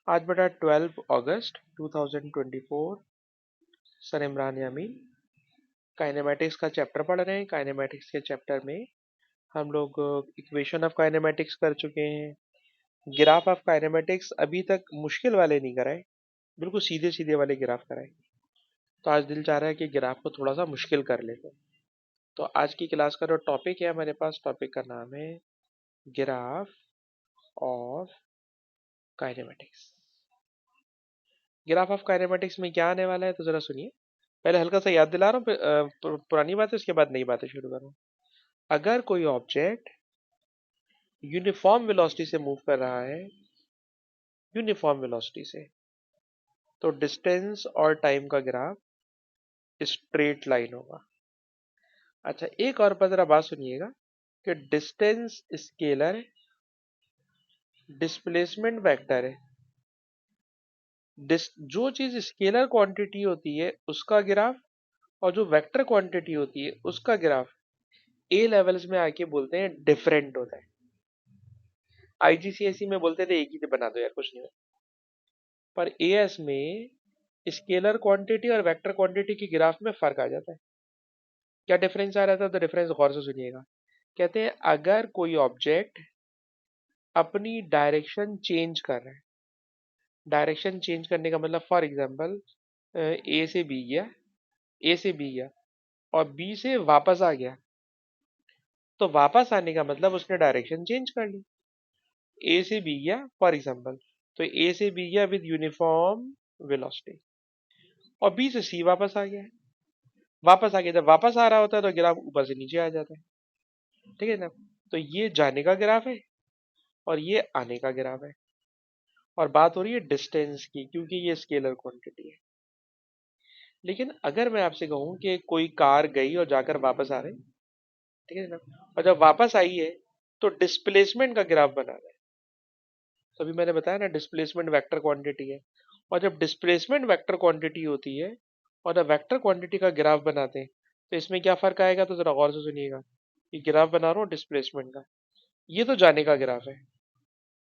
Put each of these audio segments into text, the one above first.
आज बेटा 12 अगस्त 2024 सर इमरान यामीन काइनेमेटिक्स का चैप्टर पढ़ रहे हैं। काइनेमेटिक्स के चैप्टर में हम लोग इक्वेशन ऑफ काइनेमेटिक्स कर चुके हैं। ग्राफ ऑफ काइनेमेटिक्स अभी तक मुश्किल वाले नहीं कराए, बिल्कुल सीधे सीधे वाले ग्राफ कराए। तो आज दिल चाह रहा है कि ग्राफ को थोड़ा सा मुश्किल कर लेते हैं। तो आज की क्लास का जो टॉपिक है हमारे पास, टॉपिक का नाम है graph of kinematics. Graph of kinematics में क्या आने वाला है तो जरा सुनिए। पहले हल्का सा याद दिला रहा हूँ, पुरानी बातें, उसके बाद नई बातें शुरू करूँ। अगर कोई ऑब्जेक्ट यूनिफॉर्म वेलोसिटी से मूव कर रहा है, यूनिफॉर्म वेलोसिटी से, तो डिस्टेंस और टाइम का ग्राफ स्ट्रेट लाइन होगा। अच्छा, एक और पर जरा बात सुनिएगा कि डिस्टेंस स्केलर है, डिस्प्लेसमेंट वेक्टर है। जो चीज स्केलर क्वांटिटी होती है उसका ग्राफ, और जो वेक्टर क्वांटिटी होती है उसका ग्राफ ए लेवल्स में आके बोलते हैं डिफरेंट होता है। आईजीसीएसई में बोलते थे एक ही थे, बना दो यार कुछ नहीं होता। पर एएस में स्केलर क्वांटिटी और वेक्टर क्वांटिटी की ग्राफ में फर्क आ जाता है। क्या डिफरेंस आ रहा था? तो डिफरेंस गौर से सुनिएगा। कहते हैं अगर कोई ऑब्जेक्ट अपनी डायरेक्शन चेंज कर रहा है, डायरेक्शन चेंज करने का मतलब फॉर एग्जांपल ए से बी गया, ए से बी गया और बी से वापस आ गया, तो वापस आने का मतलब उसने डायरेक्शन चेंज कर ली। ए से बी गया फॉर एग्जांपल, तो ए से बी गया विद यूनिफॉर्म वेलोसिटी, और बी से सी वापस आ गया। वापस आ गया, जब वापस आ रहा होता है तो ग्राफ ऊपर से नीचे आ जाता है। ठीक है ना? तो ये जाने का ग्राफ है और ये आने का ग्राफ है, और बात हो रही है डिस्टेंस की, क्योंकि ये स्केलर क्वांटिटी है। लेकिन अगर मैं आपसे कहूं कि कोई कार गई और जाकर वापस आ रही, ठीक है ना, और जब वापस आई है तो डिस्प्लेसमेंट का ग्राफ बना रहा है। तो अभी मैंने बताया ना, डिस्प्लेसमेंट वेक्टर क्वांटिटी है, और जब डिस्प्लेसमेंट वेक्टर क्वांटिटी होती है और जब वेक्टर क्वांटिटी का ग्राफ बनाते हैं, तो इसमें क्या फर्क आएगा तो जरा गौर से सुनिएगा। ये ग्राफ बना रहा हूँ डिस्प्लेसमेंट का, ये तो जाने का ग्राफ है,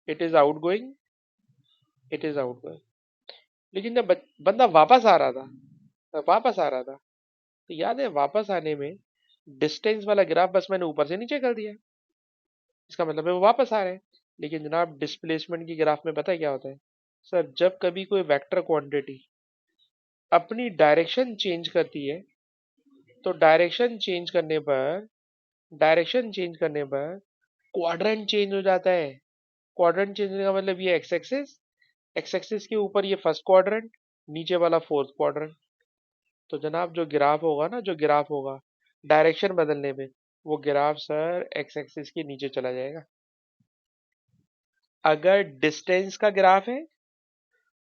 it is out going, it is out going. लेकिन जब बंदा वापस आ रहा था, वापस आ रहा था, तो याद है वापस आने में डिस्टेंस वाला ग्राफ बस मैंने ऊपर से नीचे कर दिया, इसका मतलब है वो वापस आ रहे हैं। लेकिन जनाब डिस्प्लेसमेंट की ग्राफ में पता है क्या होता है? सर जब कभी कोई वेक्टर क्वांटिटी अपनी डायरेक्शन चेंज करती है, तो डायरेक्शन चेंज करने पर क्वाड्रेंट चेंज हो जाता है। क्वाड्रेंट चेंज होने का मतलब ये एक्स एक्सिस के ऊपर ये फर्स्ट क्वाड्रेंट, नीचे वाला फोर्थ क्वाड्रेंट। तो जनाब जो ग्राफ होगा ना, जो ग्राफ होगा डायरेक्शन बदलने में, वो ग्राफ सर एक्स एक्सिस के नीचे चला जाएगा। अगर डिस्टेंस का ग्राफ है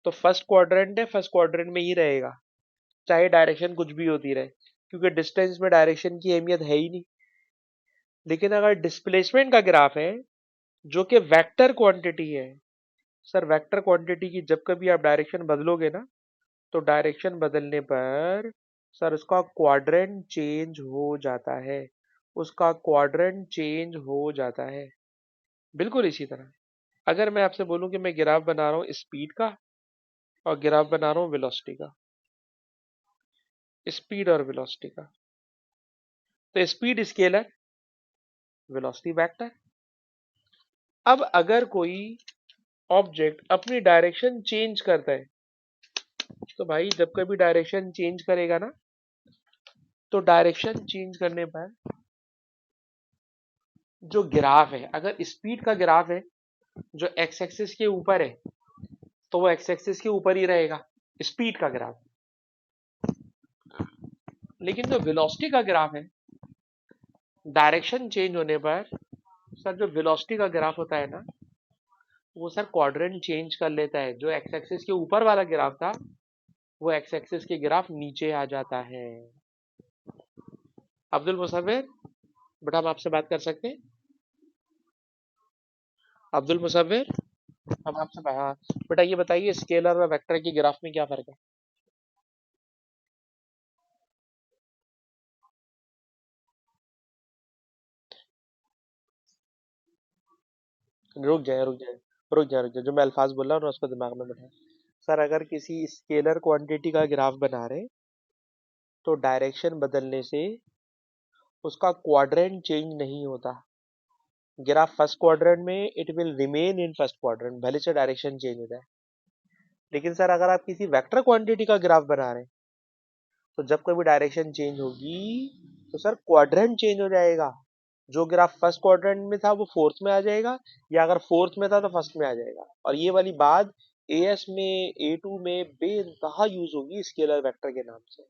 तो फर्स्ट क्वाड्रेंट है, फर्स्ट क्वाड्रेंट में ही रहेगा, चाहे डायरेक्शन कुछ भी होती रहे, क्योंकि डिस्टेंस में डायरेक्शन की अहमियत है ही नहीं। लेकिन अगर डिस्प्लेसमेंट का ग्राफ है जो कि वेक्टर क्वांटिटी है, सर वेक्टर क्वांटिटी की जब कभी आप डायरेक्शन बदलोगे ना, तो डायरेक्शन बदलने पर सर उसका क्वाड्रेंट चेंज हो जाता है, उसका क्वाड्रेंट चेंज हो जाता है। बिल्कुल इसी तरह अगर मैं आपसे बोलूं कि मैं ग्राफ बना रहा हूं स्पीड का और ग्राफ बना रहा हूं वेलोसिटी का, स्पीड और वेलोसिटी का, तो स्पीड स्केलर, वेलोसिटी वेक्टर। अब अगर कोई ऑब्जेक्ट अपनी डायरेक्शन चेंज करता है, तो भाई जब कभी डायरेक्शन चेंज करेगा ना, तो डायरेक्शन चेंज करने पर जो ग्राफ है, अगर स्पीड का ग्राफ है जो एक्स एक्सिस के ऊपर है, तो वो एक्स एक्सिस के ऊपर ही रहेगा, स्पीड का ग्राफ। लेकिन जो वेलोसिटी का ग्राफ है, डायरेक्शन चेंज होने पर सर जो वेलोसिटी का ग्राफ होता है ना, वो सर क्वाड्रेंट चेंज कर लेता है। जो एक्स एक्सिस के ऊपर वाला ग्राफ था, वो एक्स एक्सिस के ग्राफ नीचे आ जाता है। अब्दुल मुसव्विर, बेटा हम आपसे बात कर सकते हैं? अब्दुल मुसव्विर, हम आपसे, हाँ बेटा ये बताइए स्केलर और वेक्टर की ग्राफ में क्या फर्क है? रुक जाए, रुक जाए, रुक जा, जो मैं अल्फाज बोल रहा हूँ ना उसको दिमाग में बैठा। सर अगर किसी स्केलर क्वांटिटी का ग्राफ बना रहे तो डायरेक्शन बदलने से उसका क्वाड्रेंट चेंज नहीं होता। ग्राफ फर्स्ट क्वाड्रेंट में it will remain in first quadrant, भले से डायरेक्शन चेंज हो जाए। लेकिन सर अगर आप किसी वेक्टर क्वांटिटी का ग्राफ बना रहे हैं तो जब कभी डायरेक्शन चेंज होगी तो सर क्वाड्रेंट चेंज हो जाएगा। जो ग्राफ फर्स्ट क्वाड्रेंट में था वो फोर्थ में आ जाएगा, या अगर फोर्थ में था तो फर्स्ट में आ जाएगा। और ये वाली बात एएस में, ए2 में बेइंतहा यूज होगी स्केलर वेक्टर के नाम से।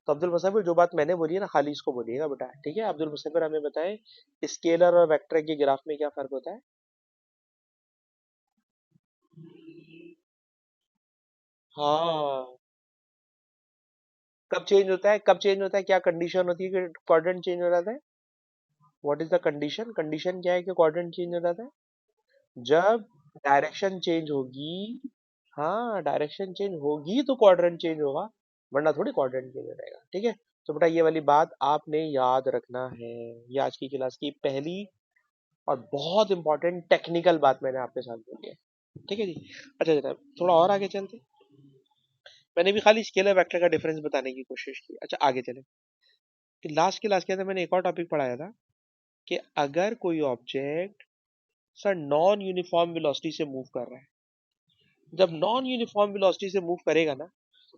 तो अब्दुल मुसव्विर जो बात मैंने बोली है ना खाली इसको बोलिएगा बेटा, ठीक है। अब्दुल मुसव्विर हमें बताएं स्केलर और वेक्टर के ग्राफ में क्या फर्क होता है। हाँ, कब चेंज होता है, कब चेंज होता है, क्या कंडीशन होती है कि क्वाड्रेंट चेंज हो जाता है। What is the condition, condition क्या है कि क्वाड्रेंट चेंज हो जाता है। जब डायरेक्शन चेंज होगी, हाँ डायरेक्शन चेंज होगी तो क्वाड्रेंट चेंज होगा, वरना थोड़ी क्वाड्रेंट चेंज हो जाएगा, ठीक है। तो बेटा ये वाली बात आपने याद रखना है। ये आज की क्लास की पहली और बहुत इंपॉर्टेंट टेक्निकल बात मैंने आपके साथ बोली है, ठीक है जी। अच्छा जनाब थोड़ा और आगे चलते, मैंने भी खाली स्केलर वेक्टर का डिफरेंस बताने की कोशिश की। अच्छा आगे चले कि लास्ट क्लास के अंदर मैंने एक और टॉपिक पढ़ाया था कि अगर कोई object sir non uniform velocity से मूव कर रहा है, जब नॉन यूनिफॉर्म वेलोसिटी से मूव करेगा ना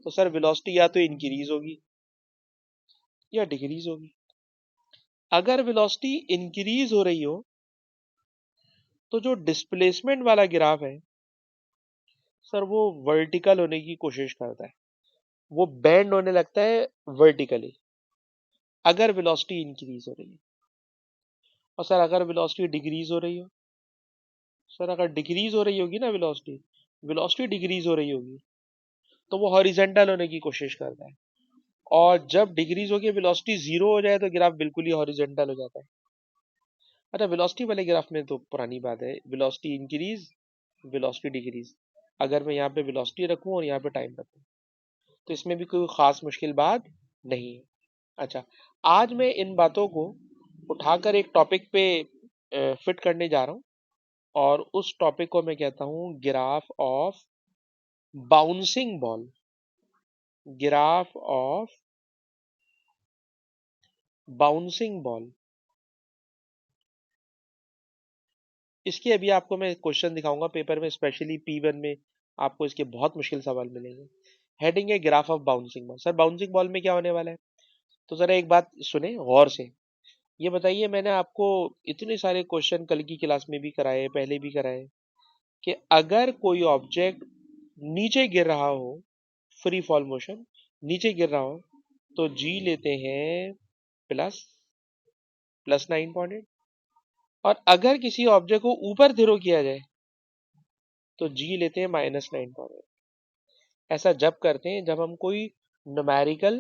तो सर वेलोसिटी या तो इंक्रीज होगी या डिक्रीज होगी। अगर वेलोसिटी इंक्रीज हो रही हो तो जो डिस्प्लेसमेंट वाला ग्राफ है सर वो वर्टिकल होने की कोशिश करता है, वो बेंड होने लगता है वर्टिकली अगर वेलोसिटी इंक्रीज हो रही है। और सर अगर वेलोसिटी डिक्रीज हो रही हो, सर अगर डिक्रीज हो रही होगी ना वेलोसिटी, वेलोसिटी डिक्रीज हो रही होगी तो वो हॉरिजेंटल होने की कोशिश करता है। और जब डिक्रीज होगी वेलोसिटी जीरो हो जाए तो ग्राफ बिल्कुल ही हॉरिजेंटल हो जाता है। अच्छा वेलोसिटी वाले ग्राफ में तो पुरानी बात है, वेलोसिटी इंक्रीज वेलोसिटी डिक्रीज। अगर मैं यहाँ पे वेलोसिटी रखूँ और यहाँ पे टाइम रखूँ तो इसमें भी कोई खास मुश्किल बात नहीं है। अच्छा आज मैं इन बातों को उठाकर एक टॉपिक पे फिट करने जा रहा हूँ, और उस टॉपिक को मैं कहता हूँ graph of bouncing ball. Graph of bouncing ball. इसके अभी आपको मैं क्वेश्चन दिखाऊंगा पेपर में, स्पेशली P1 में आपको इसके बहुत मुश्किल सवाल मिलेंगे। हेडिंग है graph of bouncing ball. Sir bouncing ball में क्या होने वाला है, तो जरा एक बात सुने गौर से। ये बताइए, मैंने आपको इतने सारे क्वेश्चन कल की क्लास में भी कराए, पहले भी कराए, कि अगर कोई ऑब्जेक्ट नीचे गिर रहा हो, फ्री फॉल मोशन, नीचे गिर रहा हो तो जी लेते हैं प्लस प्लस 9.8, और अगर किसी ऑब्जेक्ट को ऊपर थ्रो किया जाए तो जी लेते हैं -9.8। ऐसा जब करते हैं जब हम कोई न्यूमेरिकल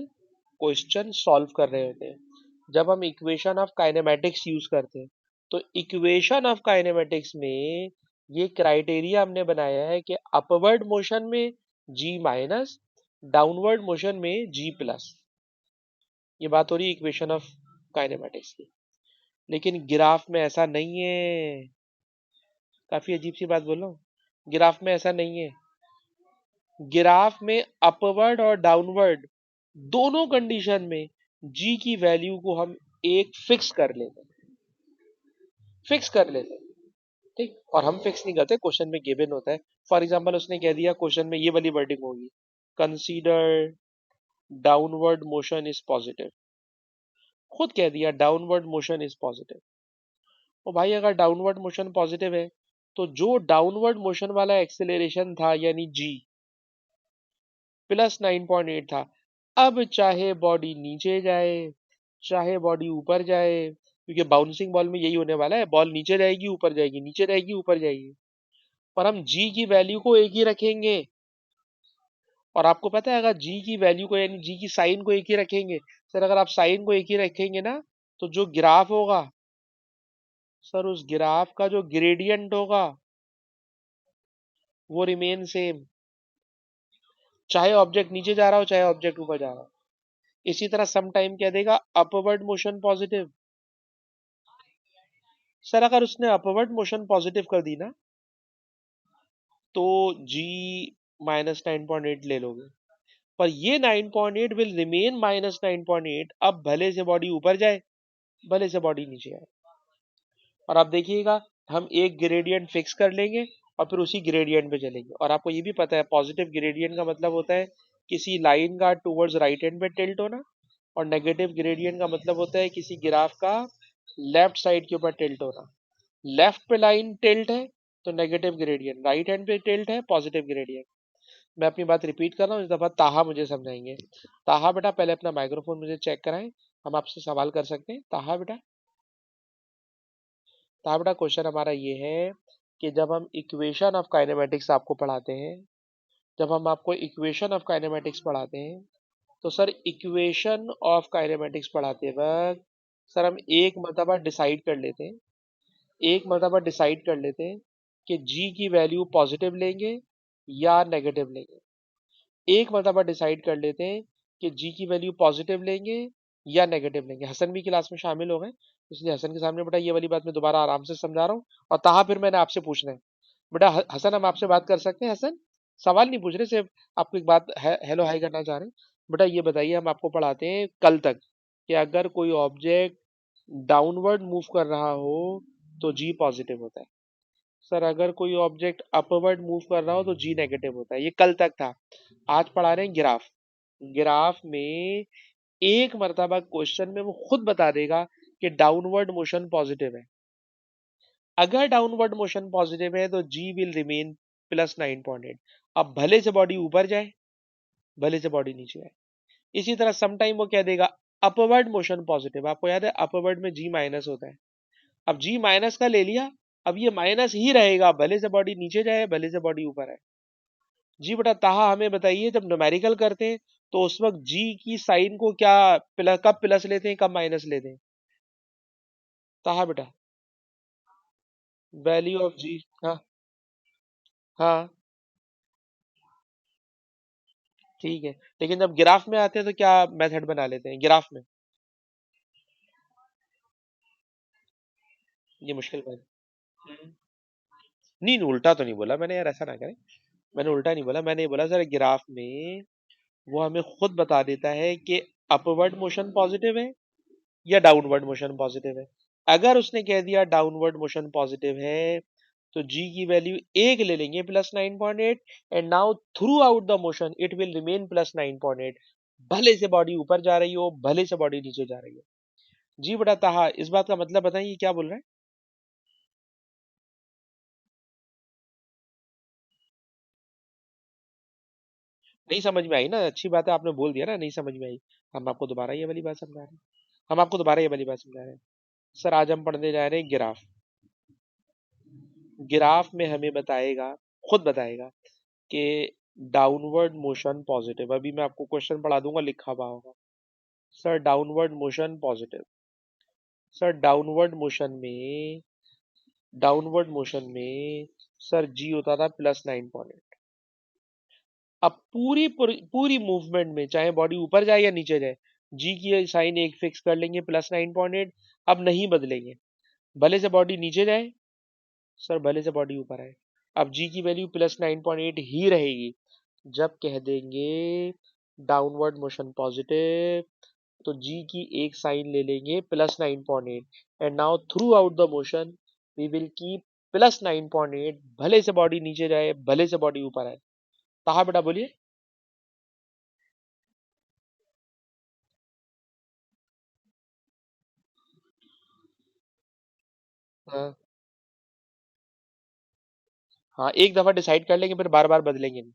क्वेश्चन सॉल्व कर रहे होते हैं, जब हम इक्वेशन ऑफ काइनेमेटिक्स यूज करते हैं। तो इक्वेशन ऑफ काइनेमेटिक्स में ये क्राइटेरिया हमने बनाया है कि अपवर्ड मोशन में जी माइनस, डाउनवर्ड मोशन में जी प्लस। ये बात हो रही है इक्वेशन ऑफ काइनेमेटिक्स की। लेकिन ग्राफ में ऐसा नहीं है, काफी अजीब सी बात बोल रहा हूँ, ग्राफ में ऐसा नहीं है। ग्राफ में अपवर्ड और डाउनवर्ड दोनों कंडीशन में जी की वैल्यू को हम एक फिक्स कर लेते हैं, फिक्स कर लेते हैं, ठीक। और हम फिक्स नहीं करते, क्वेश्चन में गिवन होता है। फॉर एग्जांपल उसने कह दिया क्वेश्चन में, ये वाली वर्डिंग होगी, consider downward motion is positive. खुद कह दिया डाउनवर्ड मोशन इज पॉजिटिव। और भाई अगर डाउनवर्ड मोशन पॉजिटिव है तो जो डाउनवर्ड मोशन वाला एक्सेलरेशन था यानी जी +9.8 था, अब चाहे बॉडी नीचे जाए चाहे बॉडी ऊपर जाए, क्योंकि बाउंसिंग बॉल में यही होने वाला है, बॉल नीचे जाएगी ऊपर जाएगी, नीचे जाएगी ऊपर जाएगी, पर हम जी की वैल्यू को एक ही रखेंगे। और आपको पता है अगर जी की वैल्यू को यानी जी की साइन को एक ही रखेंगे, सर अगर आप साइन को एक ही रखेंगे ना तो जो ग्राफ होगा सर, उस ग्राफ का जो ग्रेडियंट होगा वो रिमेन सेम, चाहे ऑब्जेक्ट नीचे जा रहा हो चाहे ऑब्जेक्ट ऊपर जा रहा हो। इसी तरह सम टाइम कह देगा अपवर्ड मोशन पॉजिटिव। सर अगर उसने अपवर्ड मोशन पॉजिटिव कर दी ना तो जी -9.8 ले लोगे, पर ये 9.8 विल रिमेन -9.8। अब भले से बॉडी ऊपर जाए, भले से बॉडी नीचे आए। और आप देखिएगा, हम एक ग्रेडियंट फिक्स कर लेंगे और फिर उसी ग्रेडियंट पे चलेंगे। और आपको ये भी पता है, पॉजिटिव ग्रेडियंट का मतलब होता है किसी लाइन का टूवर्ड्स राइट हैंड पे टिल्ट होना, और नेगेटिव ग्रेडियंट का मतलब होता है किसी ग्राफ का लेफ्ट साइड के ऊपर टिल्ट होना। लेफ्ट पे लाइन टिल्ट है तो नेगेटिव ग्रेडियंट, राइट हैंड पे टिल्ट है पॉजिटिव ग्रेडियंट। मैं अपनी बात रिपीट कर रहा हूँ, इस दफा ताहा मुझे समझाएंगे। ताहा बेटा, पहले अपना माइक्रोफोन मुझे चेक कराएं, हम आपसे सवाल कर सकते हैं। ताहा बेटा, ताहा बेटा, क्वेश्चन हमारा ये है कि जब हम इक्वेशन ऑफ काइनेमेटिक्स आपको पढ़ाते हैं, जब हम आपको इक्वेशन ऑफ काइनेमेटिक्स पढ़ाते हैं, तो सर इक्वेशन ऑफ काइनेमेटिक्स पढ़ाते वक्त सर हम एक मर्तबा डिसाइड कर लेते हैं, एक मर्तबा डिसाइड कर लेते हैं कि जी की वैल्यू पॉजिटिव लेंगे या नेगेटिव लेंगे। एक मर्तबा डिसाइड कर लेते हैं कि जी की वैल्यू पॉजिटिव लेंगे या नेगेटिव लेंगे। हसन भी क्लास में शामिल हो गए, इसलिए हसन के सामने बेटा ये वाली बात मैं दोबारा आराम से समझा रहा हूँ। और ताहा फिर मैंने आपसे पूछना है बेटा। हसन, हम आपसे बात कर सकते हैं? हसन, सवाल नहीं पूछ रहे, सिर्फ आपको एक बात है, हेलो हाई करना चाह रहे हैं। बेटा ये बताइए, हम आपको पढ़ाते हैं कल तक कि अगर कोई ऑब्जेक्ट डाउनवर्ड मूव कर रहा हो तो जी पॉजिटिव होता है। सर अगर कोई ऑब्जेक्ट अपवर्ड मूव कर रहा हो तो जी नेगेटिव होता है। ये कल तक था। आज पढ़ा रहे हैं ग्राफ। ग्राफ में एक मर्तबा क्वेश्चन में वो खुद बता देगा कि डाउनवर्ड मोशन पॉजिटिव है। अगर डाउनवर्ड मोशन पॉजिटिव है तो जी विल रिमेन +9.8। अब भले से बॉडी ऊपर जाए, भले से बॉडी नीचे आए। इसी तरह समटाइम वो कह देगा अपवर्ड मोशन पॉजिटिव। आपको याद है अपवर्ड में जी माइनस होता है। अब जी माइनस का ले लिया, अब ये माइनस ही रहेगा, भले से बॉडी नीचे जाए, भले से बॉडी ऊपर आए। जी बेटा ताहा, हमें बताइए, जब न्यूमेरिकल करते हैं तो उस वक्त जी की साइन को क्या कब प्लस लेते हैं, कब माइनस लेते हैं? ताहा बेटा, वैल्यू ऑफ जी। हाँ, हाँ, ठीक है। लेकिन जब ग्राफ में आते हैं तो क्या मेथड बना लेते हैं ग्राफ में? ये मुश्किल बात है। नहीं, नहीं, उल्टा तो नहीं बोला मैंने यार, ऐसा ना करें। मैंने उल्टा नहीं बोला, मैंने ये बोला सर ग्राफ में वो हमें खुद बता देता है कि अपवर्ड मोशन पॉजिटिव है या डाउनवर्ड मोशन पॉजिटिव है। अगर उसने कह दिया डाउनवर्ड मोशन पॉजिटिव है तो जी की वैल्यू एक ले लेंगे +9.8, and now throughout the motion it will remain +9.8। भले से बॉडी ऊपर जा रही हो, भले से बॉडी नीचे जा रही हो। जी बेटा ताहा, इस बात का मतलब बताइए क्या बोल रहे हैं? नहीं समझ में आई ना, अच्छी बात है, आपने बोल दिया ना नहीं समझ में आई। हम आपको दोबारा ये वाली बात समझा रहे हैं, हम आपको दोबारा ये वाली बात समझा रहे हैं। सर आज हम पढ़ने जा रहे हैं ग्राफ। ग्राफ में हमें बताएगा, खुद बताएगा कि डाउनवर्ड मोशन पॉजिटिव। अभी मैं आपको क्वेश्चन पढ़ा दूंगा, लिखा हुआ होगा। Sir downward motion positive. Sir downward motion में सर जी होता था +9.8। अब पूरी पूरी पूरी मूवमेंट में चाहे बॉडी ऊपर जाए या नीचे जाए, जी की साइन एक फिक्स कर लेंगे +9.8। अब नहीं बदलेंगे, भले से बॉडी नीचे जाए, सर भले से बॉडी ऊपर आए, अब जी की वैल्यू +9.8 ही रहेगी। जब कह देंगे डाउनवर्ड मोशन पॉजिटिव तो जी की एक साइन ले लेंगे +9.8, and now throughout the motion we will keep +9.8, भले से बॉडी नीचे जाए, भले से बॉडी ऊपर आए। कहा बेटा, बोलिए। हाँ, हाँ, एक दफा डिसाइड कर लेंगे, फिर बार बार बदलेंगे नहीं।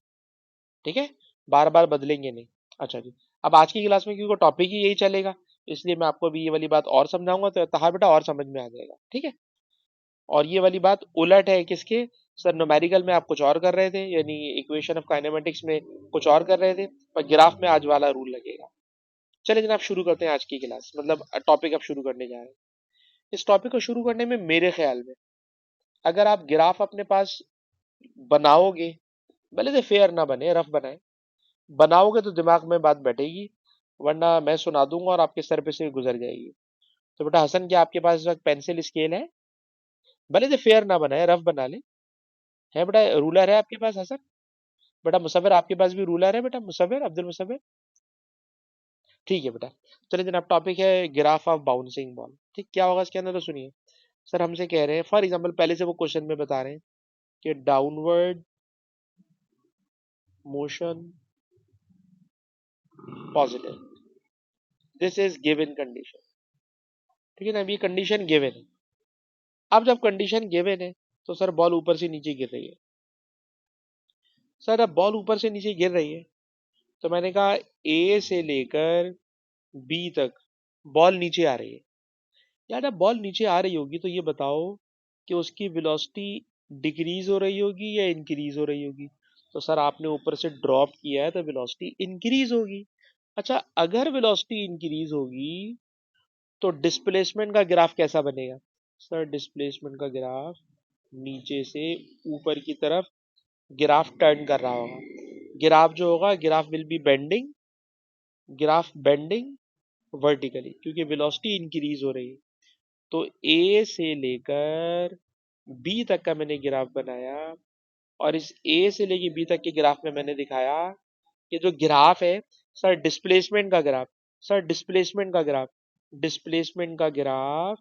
ठीक है, बार बार बदलेंगे नहीं। अच्छा जी, अब आज की क्लास में क्योंकि टॉपिक ही यही चलेगा, इसलिए मैं आपको अभी ये वाली बात और समझाऊंगा, तो कहा बेटा और समझ में आ जाएगा। ठीक है, और ये वाली बात उलट है किसके? सर न्यूमेरिकल में आप कुछ और कर रहे थे, यानी इक्वेशन ऑफ काइनेमेटिक्स में कुछ और कर रहे थे, पर ग्राफ में आज वाला रूल लगेगा। चलिए जनाब, शुरू करते हैं आज की क्लास, मतलब टॉपिक अब शुरू करने जा रहे हैं। इस टॉपिक को शुरू करने में मेरे ख्याल में, अगर आप ग्राफ अपने पास बनाओगे, भले से फेयर ना बने, रफ बनाए, बनाओगे तो दिमाग में बात बैठेगी, वरना मैं सुना दूंगा और आपके सर पे से गुजर जाएगी। तो बेटा हसन, क्या आपके पास इस वक्त पेंसिल स्केल है? भले से फेयर ना बनाए, रफ बना ले। है बेटा, रूलर है आपके पास हसन? बेटा मुसव्विर आपके पास भी रूलर है बेटा, मुसव्विर, अब्दुल मुसव्विर? ठीक है बेटा। चलिए जनाब, टॉपिक है ग्राफ ऑफ बाउंसिंग बॉल। ठीक, क्या होगा इसके अंदर तो सुनिए। सर हमसे कह रहे हैं, फॉर एग्जाम्पल पहले से वो क्वेश्चन में बता रहे हैं कि downward motion positive, this is given condition. ठीक है ना, अभी कंडीशन गिवन है। अब जब कंडीशन गिवन है तो सर बॉल ऊपर से नीचे गिर रही है। सर अब बॉल ऊपर से नीचे गिर रही है तो मैंने कहा ए से लेकर बी तक बॉल नीचे आ रही है। यार जब बॉल नीचे आ रही होगी तो ये बताओ कि उसकी वेलोसिटी डिक्रीज हो रही होगी या इंक्रीज हो रही होगी? तो सर आपने ऊपर से ड्रॉप किया है तो वेलोसिटी इंक्रीज होगी। अच्छा, अगर वेलोसिटी इंक्रीज होगी तो डिस्प्लेसमेंट का ग्राफ कैसा बनेगा? सर डिस्प्लेसमेंट का ग्राफ नीचे से ऊपर की तरफ ग्राफ टर्न कर रहा होगा। ग्राफ जो होगा, graph will be bending, graph bending vertically, क्योंकि वेलोसिटी इंक्रीज हो रही है। तो ए से लेकर बी तक का मैंने ग्राफ बनाया और इस ए से लेकर बी तक के ग्राफ में मैंने दिखाया कि जो ग्राफ है सर डिस्प्लेसमेंट का ग्राफ, सर डिस्प्लेसमेंट का ग्राफ, डिस्प्लेसमेंट का ग्राफ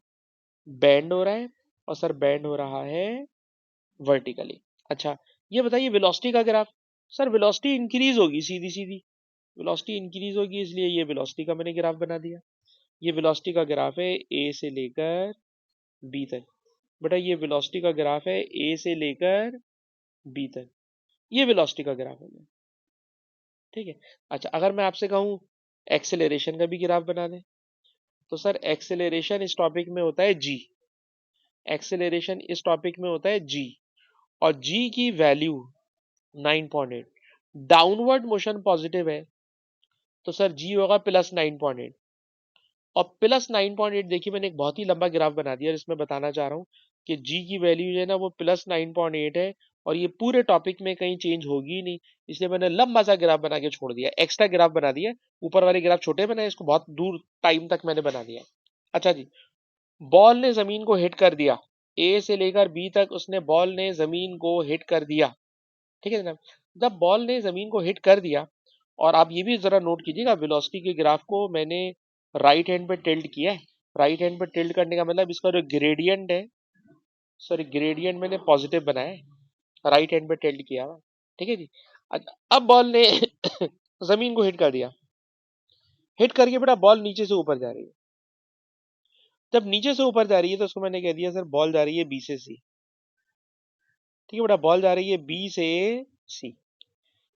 बेंड हो रहा है और सर बेंड हो रहा है वर्टिकली। अच्छा, ये बताइए वेलोसिटी का ग्राफ। सर वेलोसिटी इंक्रीज होगी, सीधी सीधी वेलोसिटी इंक्रीज होगी, इसलिए ये वेलोसिटी का मैंने ग्राफ बना दिया। ये वेलोसिटी का ग्राफ है ए से लेकर बी तक। बेटा ये वेलोसिटी का ग्राफ है ए से लेकर बी तक, ये वेलोसिटी का ग्राफ है। ठीक है। अच्छा, अगर मैं आपसे कहूं एक्सेलरेशन का भी ग्राफ बना दें, तो सर एक्सेलरेशन इस टॉपिक में होता है जी, एक्सेलरेशन इस टॉपिक में होता है जी, और जी की वैल्यू 9.8। डाउनवर्ड मोशन पॉजिटिव है तो सर जी होगा +9.8, और +9.8 देखिए मैंने एक बहुत ही लंबा ग्राफ बना दिया जिसमें बताना चाह रहा हूँ कि जी की वैल्यू जो है ना वो +9.8 है, और ये पूरे टॉपिक में कहीं चेंज होगी ही नहीं, इसलिए मैंने लंबा सा ग्राफ बना के छोड़ दिया, एक्स्ट्रा ग्राफ बना दिया। ऊपर वाले ग्राफ छोटे बनाए, इसको बहुत दूर टाइम तक मैंने बना दिया। अच्छा जी, बॉल ने जमीन को हिट कर दिया, ए से लेकर बी तक उसने बॉल ने जमीन को हिट कर दिया। ठीक है जनाब, जब बॉल ने जमीन को हिट कर दिया, और आप ये भी जरा नोट कीजिएगा वेलोसिटी के ग्राफ को मैंने राइट हैंड पे टिल्ट किया है। राइट हैंड पे टिल्ट करने का मतलब इसका जो ग्रेडियंट है, सॉरी ग्रेडियंट मैंने पॉजिटिव बनाया है, राइट हैंड पे टिल्ट किया हुआ। ठीक है जी। अब बॉल ने जमीन को हिट कर दिया, हिट करके बेटा बॉल नीचे से ऊपर जा रही है। जब नीचे से ऊपर जा रही है तो उसको मैंने कह दिया सर बॉल जा रही है बी से सी। ठीक है बेटा, बॉल जा रही है बी से सी।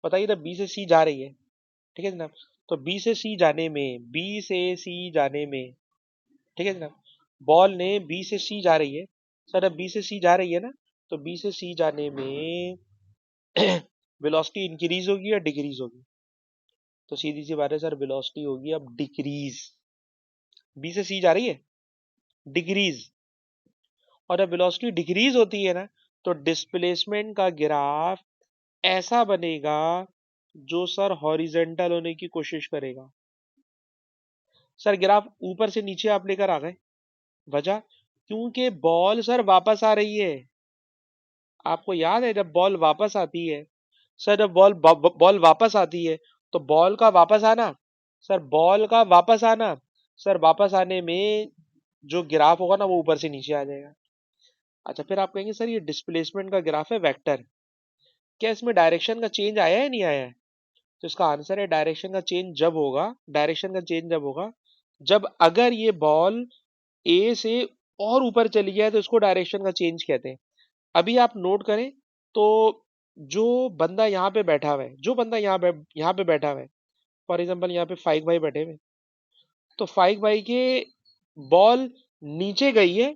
बताइए ना, बी से सी जा रही है, ठीक है जनाब, तो बी से सी जाने में, बी से सी जाने में, ठीक है जनाब, बॉल ने बी से सी जा रही है। सर अब बी से सी जा रही है ना, तो बी से सी जाने में वेलोसिटी इंक्रीज होगी या डिक्रीज होगी? तो सीधी सी बात है सर, वेलोसिटी होगी अब डिक्रीज। बी से सी जा रही है, डिक्रीज, और जब वेलोसिटी डिक्रीज होती है ना तो डिस्प्लेसमेंट का ग्राफ ऐसा बनेगा जो सर हॉरिजेंटल होने की कोशिश करेगा। सर ग्राफ ऊपर से नीचे आप लेकर आ गए, वजह क्योंकि बॉल सर वापस आ रही है। आपको याद है जब बॉल वापस आती है, सर जब बॉल वापस आती है तो बॉल का वापस आना, सर बॉल का वापस आना, सर वापस आने में जो ग्राफ होगा ना वो ऊपर से नीचे आ जाएगा। अच्छा, फिर आप कहेंगे सर ये डिस्प्लेसमेंट का ग्राफ है वेक्टर, क्या इसमें डायरेक्शन का चेंज आया है नहीं आया है? तो इसका आंसर है डायरेक्शन का चेंज जब होगा, डायरेक्शन का चेंज जब होगा जब अगर ये बॉल ए से और ऊपर चली जाए तो इसको डायरेक्शन का चेंज कहते हैं। अभी आप नोट करें तो जो बंदा यहाँ पे बैठा हुआ है, जो बंदा यहाँ पे बैठा हुआ है, फॉर एग्जाम्पल यहाँ पे फाइक भाई बैठे हुए हैं, तो फाइक भाई के बॉल नीचे गई है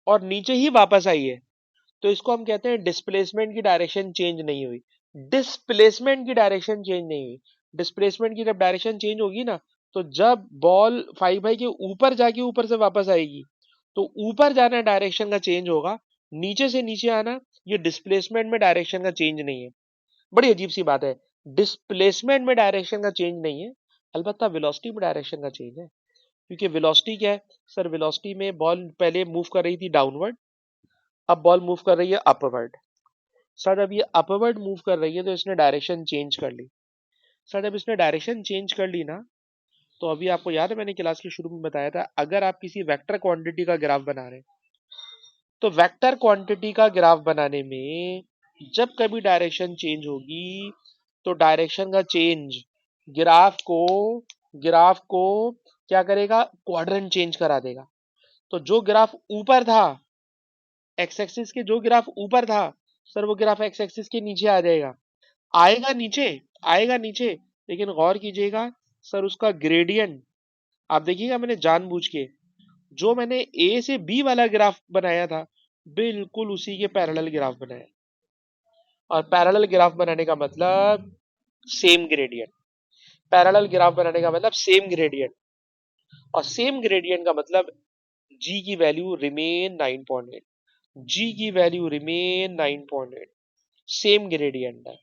और नीचे ही वापस आई है, तो इसको हम कहते हैं डिस्प्लेसमेंट की डायरेक्शन चेंज नहीं हुई। डिस्प्लेसमेंट की डायरेक्शन चेंज नहीं हुई। डिस्प्लेसमेंट की जब डायरेक्शन चेंज होगी ना, तो जब बॉल फाइव भाई के ऊपर जाके ऊपर से वापस आएगी, तो ऊपर जाना डायरेक्शन का चेंज होगा, नीचे से नीचे आना ये डिस्प्लेसमेंट में डायरेक्शन का चेंज नहीं है। बड़ी अजीब सी बात है, डिस्प्लेसमेंट में डायरेक्शन का चेंज नहीं है, अलबत्ता वेलोसिटी में डायरेक्शन का चेंज है। क्योंकि वेलोसिटी क्या है सर, वेलोसिटी में बॉल पहले मूव कर रही थी डाउनवर्ड, अब बॉल मूव कर रही है अपवर्ड। सर जब ये अपवर्ड मूव कर रही है तो इसने डायरेक्शन चेंज कर ली। सर जब इसने डायरेक्शन चेंज कर ली ना, तो अभी आपको याद है मैंने क्लास के शुरू में बताया था, अगर आप किसी वेक्टर क्वांटिटी का ग्राफ बना रहे हैं तो वेक्टर क्वांटिटी का ग्राफ बनाने में जब कभी डायरेक्शन चेंज होगी तो डायरेक्शन का चेंज ग्राफ को ग्राफ को क्या करेगा, क्वाड्रेंट चेंज करा देगा। तो जो ग्राफ ऊपर था, एक्स एक्सिस के जो ग्राफ ऊपर था, सर वो ग्राफ एक्स एक्सिस के नीचे आ जाएगा। आएगा नीचे, आएगा नीचे, लेकिन गौर कीजिएगा सर उसका ग्रेडियंट, आप देखिएगा मैंने जानबूझ के जो मैंने ए से बी वाला ग्राफ बनाया था बिल्कुल उसी के पैरेलल ग्राफ बनाया। और पैरेलल ग्राफ बनाने का मतलब सेम ग्रेडियंट, पैरेलल ग्राफ बनाने का मतलब सेम ग्रेडियंट, और सेम ग्रेडियंट का मतलब जी की वैल्यू रिमेन 9.8, जी की वैल्यू रिमेन 9.8, सेम ग्रेडियंट है।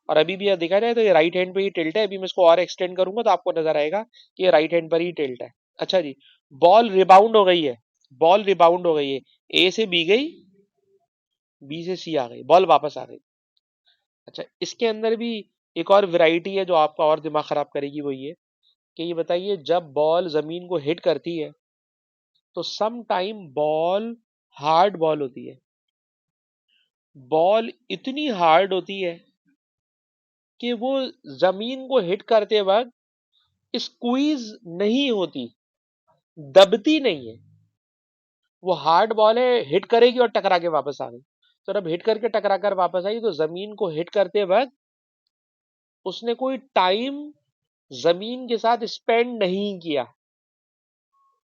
और अभी भी देखा जाए तो ये राइट हैंड पे ही टिल्ट है। अभी मैं इसको और एक्सटेंड करूंगा तो आपको नजर आएगा कि ये राइट हैंड पर ही टिल्ट है। अच्छा जी, बॉल रिबाउंड हो गई है, बॉल रिबाउंड हो गई है, ए से बी गई, बी से सी आ गई, बॉल वापस आ गई। अच्छा, इसके अंदर भी एक और वैरायटी है जो आपका और दिमाग खराब करेगी, वो ये कि ये बताइए जब बॉल जमीन को हिट करती है तो some time ball hard ball होती है, बॉल इतनी हार्ड होती है कि वो जमीन को हिट करते वक्त स्क्वीज नहीं होती, दबती नहीं है। वो हार्ड बॉल है, हिट करेगी और टकरा के वापस आ गई। तो जब हिट करके टकरा कर वापस आई तो जमीन को हिट करते वक्त उसने कोई टाइम जमीन के साथ स्पेंड नहीं किया,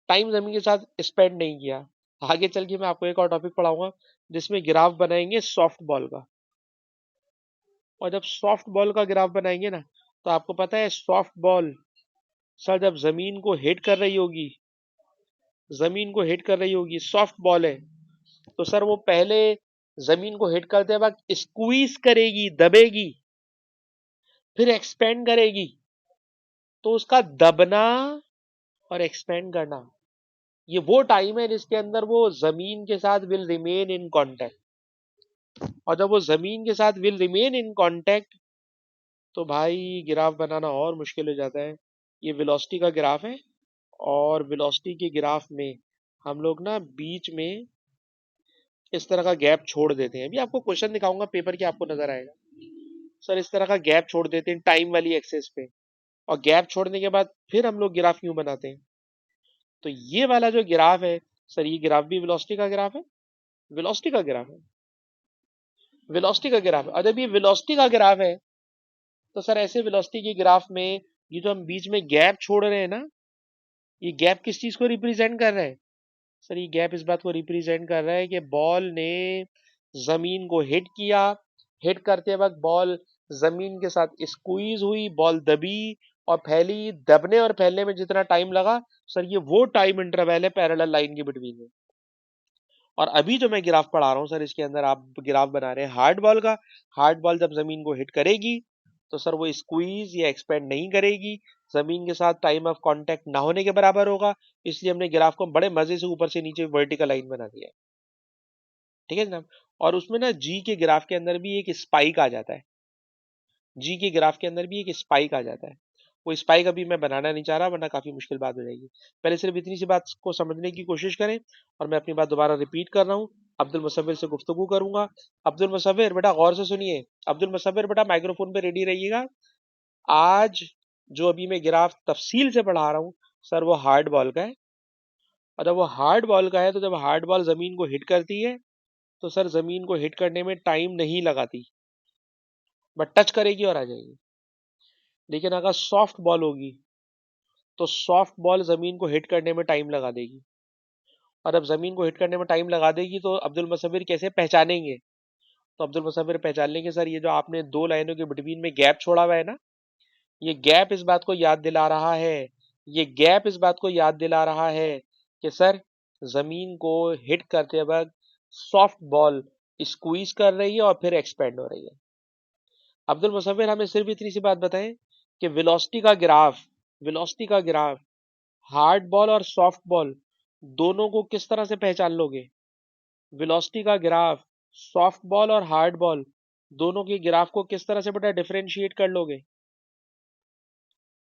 टाइम जमीन के साथ स्पेंड नहीं किया। आगे चल के मैं आपको एक और टॉपिक पढ़ाऊंगा जिसमें ग्राफ बनाएंगे सॉफ्ट बॉल का। और जब सॉफ्ट बॉल का ग्राफ बनाएंगे ना, तो आपको पता है सॉफ्ट बॉल सर जब जमीन को हिट कर रही होगी, जमीन को हिट कर रही होगी, सॉफ्ट बॉल है, तो सर वो पहले जमीन को हिट करते वक्त स्क्वीज करेगी, दबेगी, फिर एक्सपेंड करेगी। तो उसका दबना और एक्सपेंड करना, ये वो टाइम है जिसके अंदर वो जमीन के साथ विल रिमेन इन कांटेक्ट। और जब वो जमीन के साथ विल रिमेन इन कांटेक्ट तो भाई ग्राफ बनाना और मुश्किल हो जाता है। ये वेलोसिटी का ग्राफ है, और वेलोसिटी के ग्राफ में हम लोग ना बीच में इस तरह का गैप छोड़ देते हैं। अभी आपको क्वेश्चन दिखाऊंगा पेपर के, आपको नजर आएगा। सर इस तरह का गैप छोड़ देते हैं टाइम वाली एक्सेस पे, और गैप छोड़ने के बाद फिर हम लोग ग्राफ क्यों बनाते हैं। तो ये वाला जो ग्राफ है, सर ये ग्राफ भी वेलोसिटी का ग्राफ है, वेलोसिटी का ग्राफ है, वेलोसिटी का ग्राफ है। और जब ये वेलोसिटी का ग्राफ है तो सर ऐसे वेलोसिटी के ग्राफ में ये जो हम बीच में गैप छोड़ रहे हैं ना, ये गैप किस चीज को रिप्रेजेंट कर रहा है। सर ये गैप इस बात को रिप्रेजेंट कर रहा है कि बॉल ने जमीन को हिट किया, हिट करते वक्त बॉल जमीन के साथ स्क्वीज हुई, बॉल दबी और फैली, दबने और फैलने में जितना टाइम लगा, सर ये वो टाइम इंटरवल है पैरेलल लाइन के बिटवीन में। और अभी जो मैं ग्राफ पढ़ा रहा हूँ सर, इसके अंदर आप ग्राफ बना रहे हैं हार्ड बॉल का। हार्ड बॉल जब जमीन को हिट करेगी तो सर वो स्क्वीज या एक्सपेंड नहीं करेगी, जमीन के साथ टाइम ऑफ कांटेक्ट ना होने के बराबर होगा। इसलिए हमने ग्राफ को बड़े मजे से ऊपर से नीचे वर्टिकल लाइन बना दिया है। ठीक है जनाब। और उसमें ना जी के ग्राफ के अंदर भी एक स्पाइक आ जाता है, जी के ग्राफ के अंदर भी एक स्पाइक आ जाता है। वो स्पाइक अभी मैं बनाना नहीं चाह रहा वरना काफी मुश्किल बात हो जाएगी। पहले सिर्फ इतनी सी बात को समझने की कोशिश करें, और मैं अपनी बात दोबारा रिपीट कर रहा हूँ। अब्दुल मुसव्विर से गुफ्तगू करूंगा। अब्दुल मुसव्विर बेटा गौर से सुनिए, अब्दुल मुसव्विर बेटा माइक्रोफोन पे रेडी रहिएगा। आज जो अभी मैं ग्राफ तफसील से पढ़ा रहा हूँ सर वो हार्ड बॉल का है। और जब वो हार्ड बॉल का है तो जब हार्ड बॉल जमीन को हिट करती है तो सर जमीन को हिट करने में टाइम नहीं लगाती, बट टच करेगी और आ जाएगी। लेकिन अगर सॉफ्ट बॉल होगी तो सॉफ्ट बॉल जमीन को हिट करने में टाइम लगा देगी। और अब जमीन को हिट करने में टाइम लगा देगी तो अब्दुल मुसव्विर कैसे पहचानेंगे। तो अब्दुल मुसव्विर पहचान लेंगे सर ये जो आपने दो लाइनों के बिटवीन में गैप छोड़ा हुआ है ना, ये गैप इस बात को याद दिला रहा है, ये गैप इस बात को याद दिला रहा है कि सर जमीन को हिट करते वक्त सॉफ्ट बॉल स्क्वीज कर रही है और फिर एक्सपेंड हो रही है। अब्दुल मुसव्विर हमें सिर्फ इतनी सी बात बताएं कि वेलोसिटी का ग्राफ हार्ड बॉल और सॉफ्ट बॉल दोनों को किस तरह से पहचान लोगे। वेलोसिटी का ग्राफ सॉफ्ट बॉल और हार्ड बॉल दोनों के ग्राफ को किस तरह से बेटा डिफरेंशिएट कर लोगे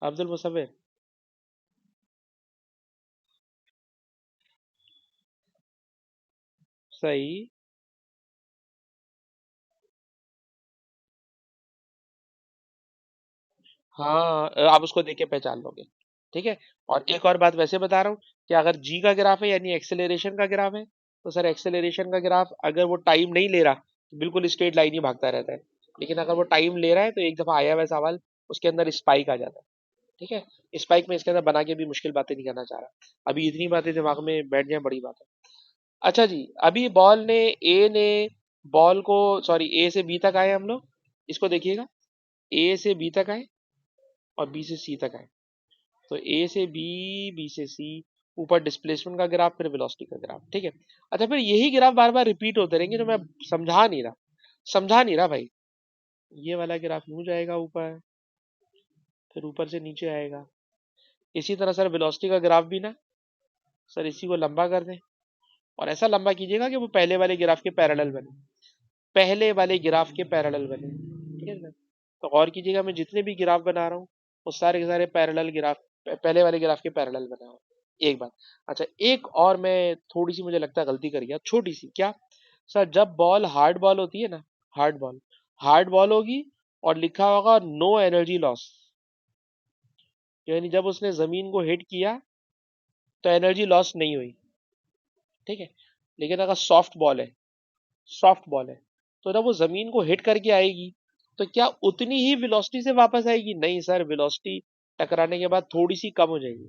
अब्दुल मुसव्विर? सही। हाँ, आप उसको देख के पहचान लोगे। ठीक है। और एक और बात वैसे बता रहा हूँ कि अगर जी का ग्राफ है यानी एक्सेलरेशन का ग्राफ है, तो सर एक्सेलरेशन का ग्राफ अगर वो टाइम नहीं ले रहा तो बिल्कुल स्ट्रेट लाइन ही भागता रहता है। लेकिन अगर वो टाइम ले रहा है तो एक दफा आया हुआ सवाल, उसके अंदर स्पाइक आ जाता है। ठीक है। स्पाइक में इसके अंदर बना के भी मुश्किल बातें नहीं करना चाह रहा, अभी इतनी बातें दिमाग में बैठ जाए बड़ी बात है। अच्छा जी, अभी बॉल ने ए ने बॉल को, सॉरी ए से बी तक आए हम लोग, इसको देखिएगा, ए से बी तक आए और बी से सी तक आए। तो ए से बी, बी से सी, ऊपर डिस्प्लेसमेंट का ग्राफ, फिर वेलोसिटी का ग्राफ। ठीक है। अच्छा, फिर यही ग्राफ बार बार रिपीट होते रहेंगे, तो मैं समझा नहीं रहा भाई। ये वाला ग्राफ यूं जाएगा ऊपर, फिर ऊपर से नीचे आएगा। इसी तरह सर वेलोसिटी का ग्राफ भी ना, सर इसी को लंबा कर दें और ऐसा लंबा कीजिएगा कि वो पहले वाले ग्राफ के पैरेलल बने, पहले वाले ग्राफ के पैरेलल बने। ठीक है सर। तो गौर कीजिएगा, मैं जितने भी ग्राफ बना रहा हूँ वो सारे के सारे पैरेलल ग्राफ, पहले वाले ग्राफ के पैरेलल बना हो। एक बात। अच्छा, एक और मैं थोड़ी सी मुझे लगता है गलती कर गया, छोटी सी। क्या सर, जब बॉल हार्ड बॉल होती है ना, हार्ड बॉल, हार्ड बॉल होगी और लिखा होगा नो एनर्जी लॉस, यानी जब उसने जमीन को हिट किया तो एनर्जी लॉस नहीं हुई। ठीक है। लेकिन अगर सॉफ्ट बॉल है, सॉफ्ट बॉल है, तो जब वो जमीन को हिट करके आएगी तो क्या उतनी ही वेलोसिटी से वापस आएगी? नहीं सर, वेलोसिटी टकराने के बाद थोड़ी सी कम हो जाएगी,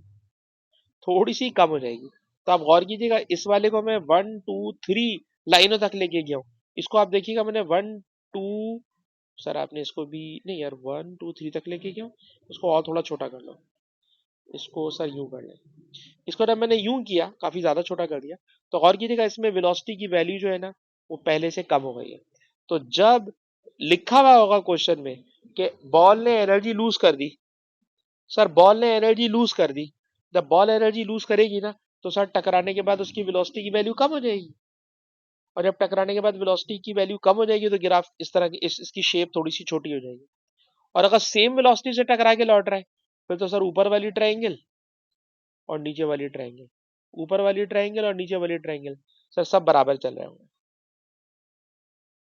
थोड़ी सी कम हो जाएगी। तो आप गौर कीजिएगा, इस वाले को मैं 1 2 3 लाइनों तक लेके गया हूँ। इसको आप देखिएगा, मैंने 1 2, सर आपने इसको भी नहीं यार, 1 2 3 तक लेके गया हूँ। इसको और थोड़ा छोटा कर लो, इसको सर यूं कर ले। इसको जब मैंने यूं किया, काफी ज्यादा छोटा कर दिया, तो गौर कीजिएगा इसमें वेलोसिटी की वैल्यू जो है ना, वो पहले से कम हो गई है। तो जब लिखा हुआ होगा क्वेश्चन में कि बॉल ने एनर्जी लूज कर दी, सर बॉल ने एनर्जी लूज कर दी, जब बॉल एनर्जी लूज करेगी ना, तो सर टकराने के बाद उसकी वेलोसिटी की वैल्यू कम हो जाएगी। और जब टकराने के बाद वेलोसिटी की वैल्यू कम हो जाएगी तो ग्राफ इस तरह की, इसकी शेप थोड़ी सी छोटी हो जाएगी। और अगर सेम वेलोसिटी से टकरा के लौट रहा है, फिर तो सर ऊपर वाली ट्रायंगल और नीचे वाली ट्रायंगल, ऊपर वाली ट्रायंगल और नीचे वाली ट्रायंगल, सर सब बराबर चल रहे होंगे।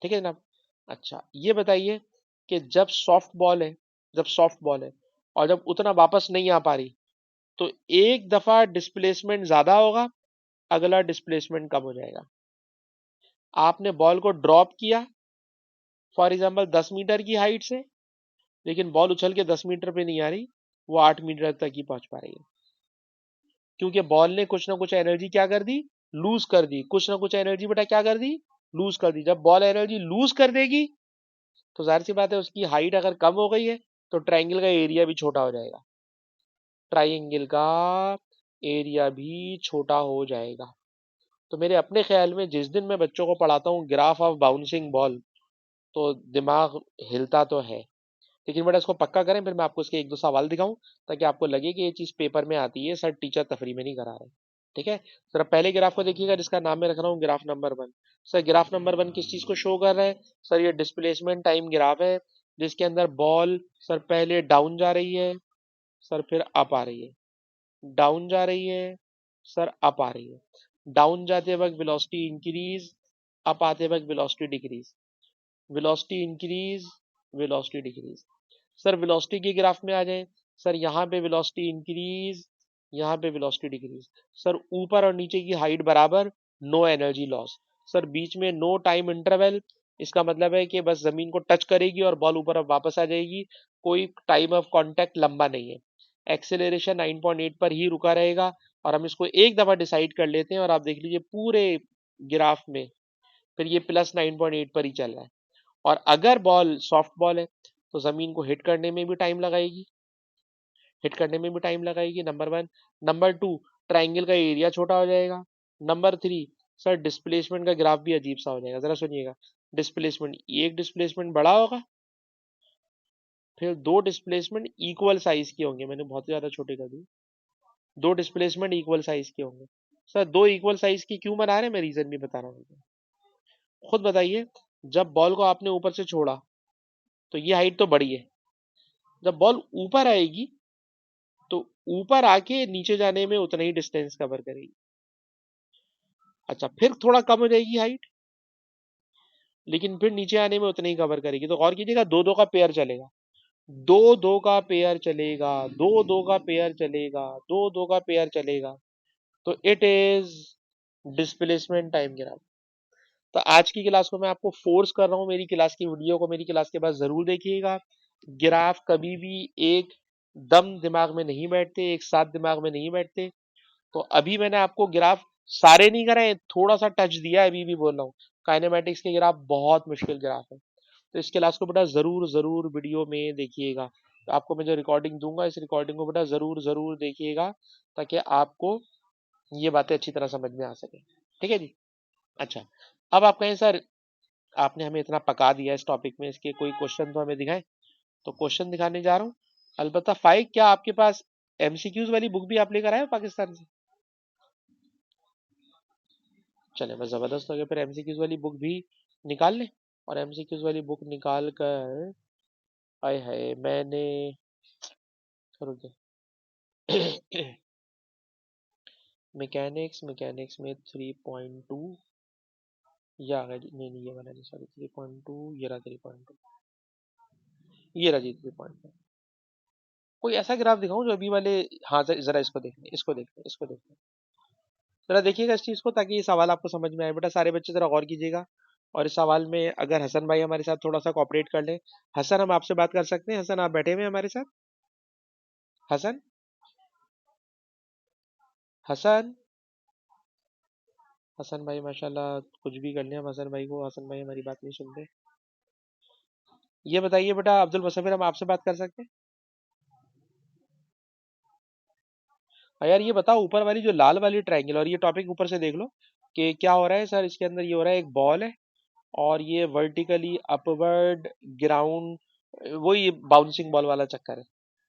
ठीक है जनाब। अच्छा, ये बताइए कि जब सॉफ्ट बॉल है, जब सॉफ्ट बॉल है और जब उतना वापस नहीं आ पा रही, तो एक दफा डिस्प्लेसमेंट ज्यादा होगा, अगला डिस्प्लेसमेंट कम हो जाएगा। आपने बॉल को ड्रॉप किया फॉर एग्जाम्पल 10 मीटर की हाइट से, लेकिन बॉल उछल के 10 मीटर पे नहीं आ रही, वो 8 मीटर तक ही पहुंच पा रही है, क्योंकि बॉल ने कुछ ना कुछ एनर्जी क्या कर दी, लूज कर दी। कुछ ना कुछ एनर्जी बेटा क्या कर दी, लूज कर दी। जब बॉल एनर्जी लूज कर देगी तो जाहिर सी बात है उसकी हाइट अगर कम हो गई है तो ट्रायंगल का एरिया भी छोटा हो जाएगा, ट्रायंगल का एरिया भी छोटा हो जाएगा। तो मेरे अपने ख्याल में जिस दिन मैं बच्चों को पढ़ाता हूँ ग्राफ ऑफ बाउंसिंग बॉल, तो दिमाग हिलता तो है। लेकिन बेटा इसको पक्का करें, फिर मैं आपको इसके एक दो सवाल दिखाऊं ताकि आपको लगे कि ये चीज पेपर में आती है, सर टीचर तफरी में नहीं करा रहे। ठीक है। सर अब पहले ग्राफ को देखिएगा जिसका नाम मैं रख रहा हूँ graph number 1। Sir graph number 1 किस चीज को शो कर रहा है? सर ये डिस्प्लेसमेंट टाइम ग्राफ है, जिसके अंदर बॉल सर पहले डाउन जा रही है, सर फिर अप आ रही है, डाउन जा रही है, सर अप आ रही है। डाउन जाते वक्त वेलोसिटी इंक्रीज, अप आते वक्त velocity decrease, velocity increase, velocity decrease. Sir velocity के ग्राफ में आ जाए, सर यहाँ पे वेलोसिटी इंक्रीज, यहाँ पे वेलोसिटी डिक्रीज। सर ऊपर और नीचे की हाइट बराबर, नो एनर्जी लॉस। सर बीच में नो टाइम इंटरवल, इसका मतलब है कि बस जमीन को टच करेगी और बॉल ऊपर वापस आ जाएगी, कोई टाइम ऑफ कांटेक्ट लंबा नहीं है। एक्सेलरेशन 9.8 पर ही रुका रहेगा। और हम इसको एक दफा डिसाइड कर लेते हैं और आप देख लीजिए पूरे ग्राफ में फिर ये +9.8 पर ही चल रहा है। और अगर बॉल सॉफ्ट बॉल है तो जमीन को हिट करने में भी टाइम लगाएगी, हिट करने में भी टाइम लगाएगी, नंबर 1। नंबर 2, ट्राइंगल का एरिया छोटा हो जाएगा। नंबर 3, सर डिस्प्लेसमेंट का ग्राफ भी अजीब सा हो जाएगा, जरा सुनिएगा। डिस्प्लेसमेंट, एक डिस्प्लेसमेंट बड़ा होगा, फिर दो डिस्प्लेसमेंट इक्वल साइज के होंगे, मैंने बहुत ज्यादा छोटे कर दी, दो डिस्प्लेसमेंट इक्वल साइज के होंगे। सर दो इक्वल साइज की क्यों बना रहे हैं, मैं रीजन भी बता रहा हूँ, खुद बताइए। जब बॉल को आपने ऊपर से छोड़ा तो ये हाइट तो बड़ी है, जब बॉल ऊपर आएगी तो ऊपर आके नीचे जाने में उतना ही डिस्टेंस कवर करेगी। अच्छा, फिर थोड़ा कम हो जाएगी हाइट, लेकिन फिर नीचे आने में उतना ही कवर करेगी। तो गौर कीजिएगा, दो दो का पेयर चलेगा, दो दो का पेयर चलेगा, दो दो का पेयर चलेगा, दो दो का पेयर चलेगा। तो it is displacement time graph. तो आज की क्लास को मैं आपको फोर्स कर रहा हूँ, मेरी क्लास की वीडियो को मेरी क्लास के बाद जरूर देखिएगा। ग्राफ कभी भी एक दम दिमाग में नहीं बैठते, एक साथ दिमाग में नहीं बैठते। तो अभी मैंने आपको ग्राफ सारे नहीं कराए, थोड़ा सा टच दिया है, अभी भी बोल रहा हूँ। काइनेमेटिक्स के ग्राफ बहुत मुश्किल ग्राफ है, तो इस क्लास को बेटा जरूर जरूर वीडियो में देखिएगा। तो आपको मैं जो रिकॉर्डिंग दूंगा, इस रिकॉर्डिंग को बेटा जरूर जरूर देखिएगा, ताकि आपको ये बातें अच्छी तरह समझ में आ सके। ठीक है जी। अच्छा, अब आप कहें सर आपने हमें इतना पका दिया इस टॉपिक में, इसके कोई क्वेश्चन तो हमें दिखाएं। तो क्वेश्चन दिखाने जा रहा हूँ। अलबत्ता फाइव, क्या आपके पास एमसीक्यूज वाली बुक भी आप लेकर आए हो पाकिस्तान से? चले मैं जबरदस्त हो गया, फिर एमसीक्यूज वाली बुक भी निकाल लें। और एमसीक्यूज वाली बुक निकाल कर, आय हाय मैंने, रुक मैकेनिक्स मैकेनिक्स में 3.2, ये आ गया जी, नहीं नहीं ये वाला नहीं, सॉरी 3.2, ये रहा 3.2, ये रहा जी 3.2। कोई ऐसा ग्राफ दिखाऊं जो अभी वाले, हाँ जरा इसको देखते, इसको देखते, इसको देखते। जरा देखिएगा इस चीज को, ताकि ये सवाल आपको समझ में आए। बेटा सारे बच्चे जरा गौर कीजिएगा, और इस सवाल में अगर हसन भाई हमारे साथ थोड़ा सा कोऑपरेट कर ले। हसन, हम आपसे बात कर सकते हैं? हसन, आप बैठे हुए हैं हमारे साथ? हसन, हसन, हसन भाई माशाल्लाह कुछ भी कर ले हम हसन भाई को, हसन भाई हमारी बात नहीं सुनते। ये बताइए बेटा अब्दुल मुसव्विर, हम आपसे बात कर सकते हैं? हाँ यार, ये बताओ ऊपर वाली जो लाल वाली ट्रायंगल, और ये टॉपिक ऊपर से देख लो कि क्या हो रहा है सर इसके अंदर। ये हो रहा है एक बॉल है, और ये वर्टिकली अपवर्ड ग्राउंड, वही बाउंसिंग बॉल वाला चक्कर है।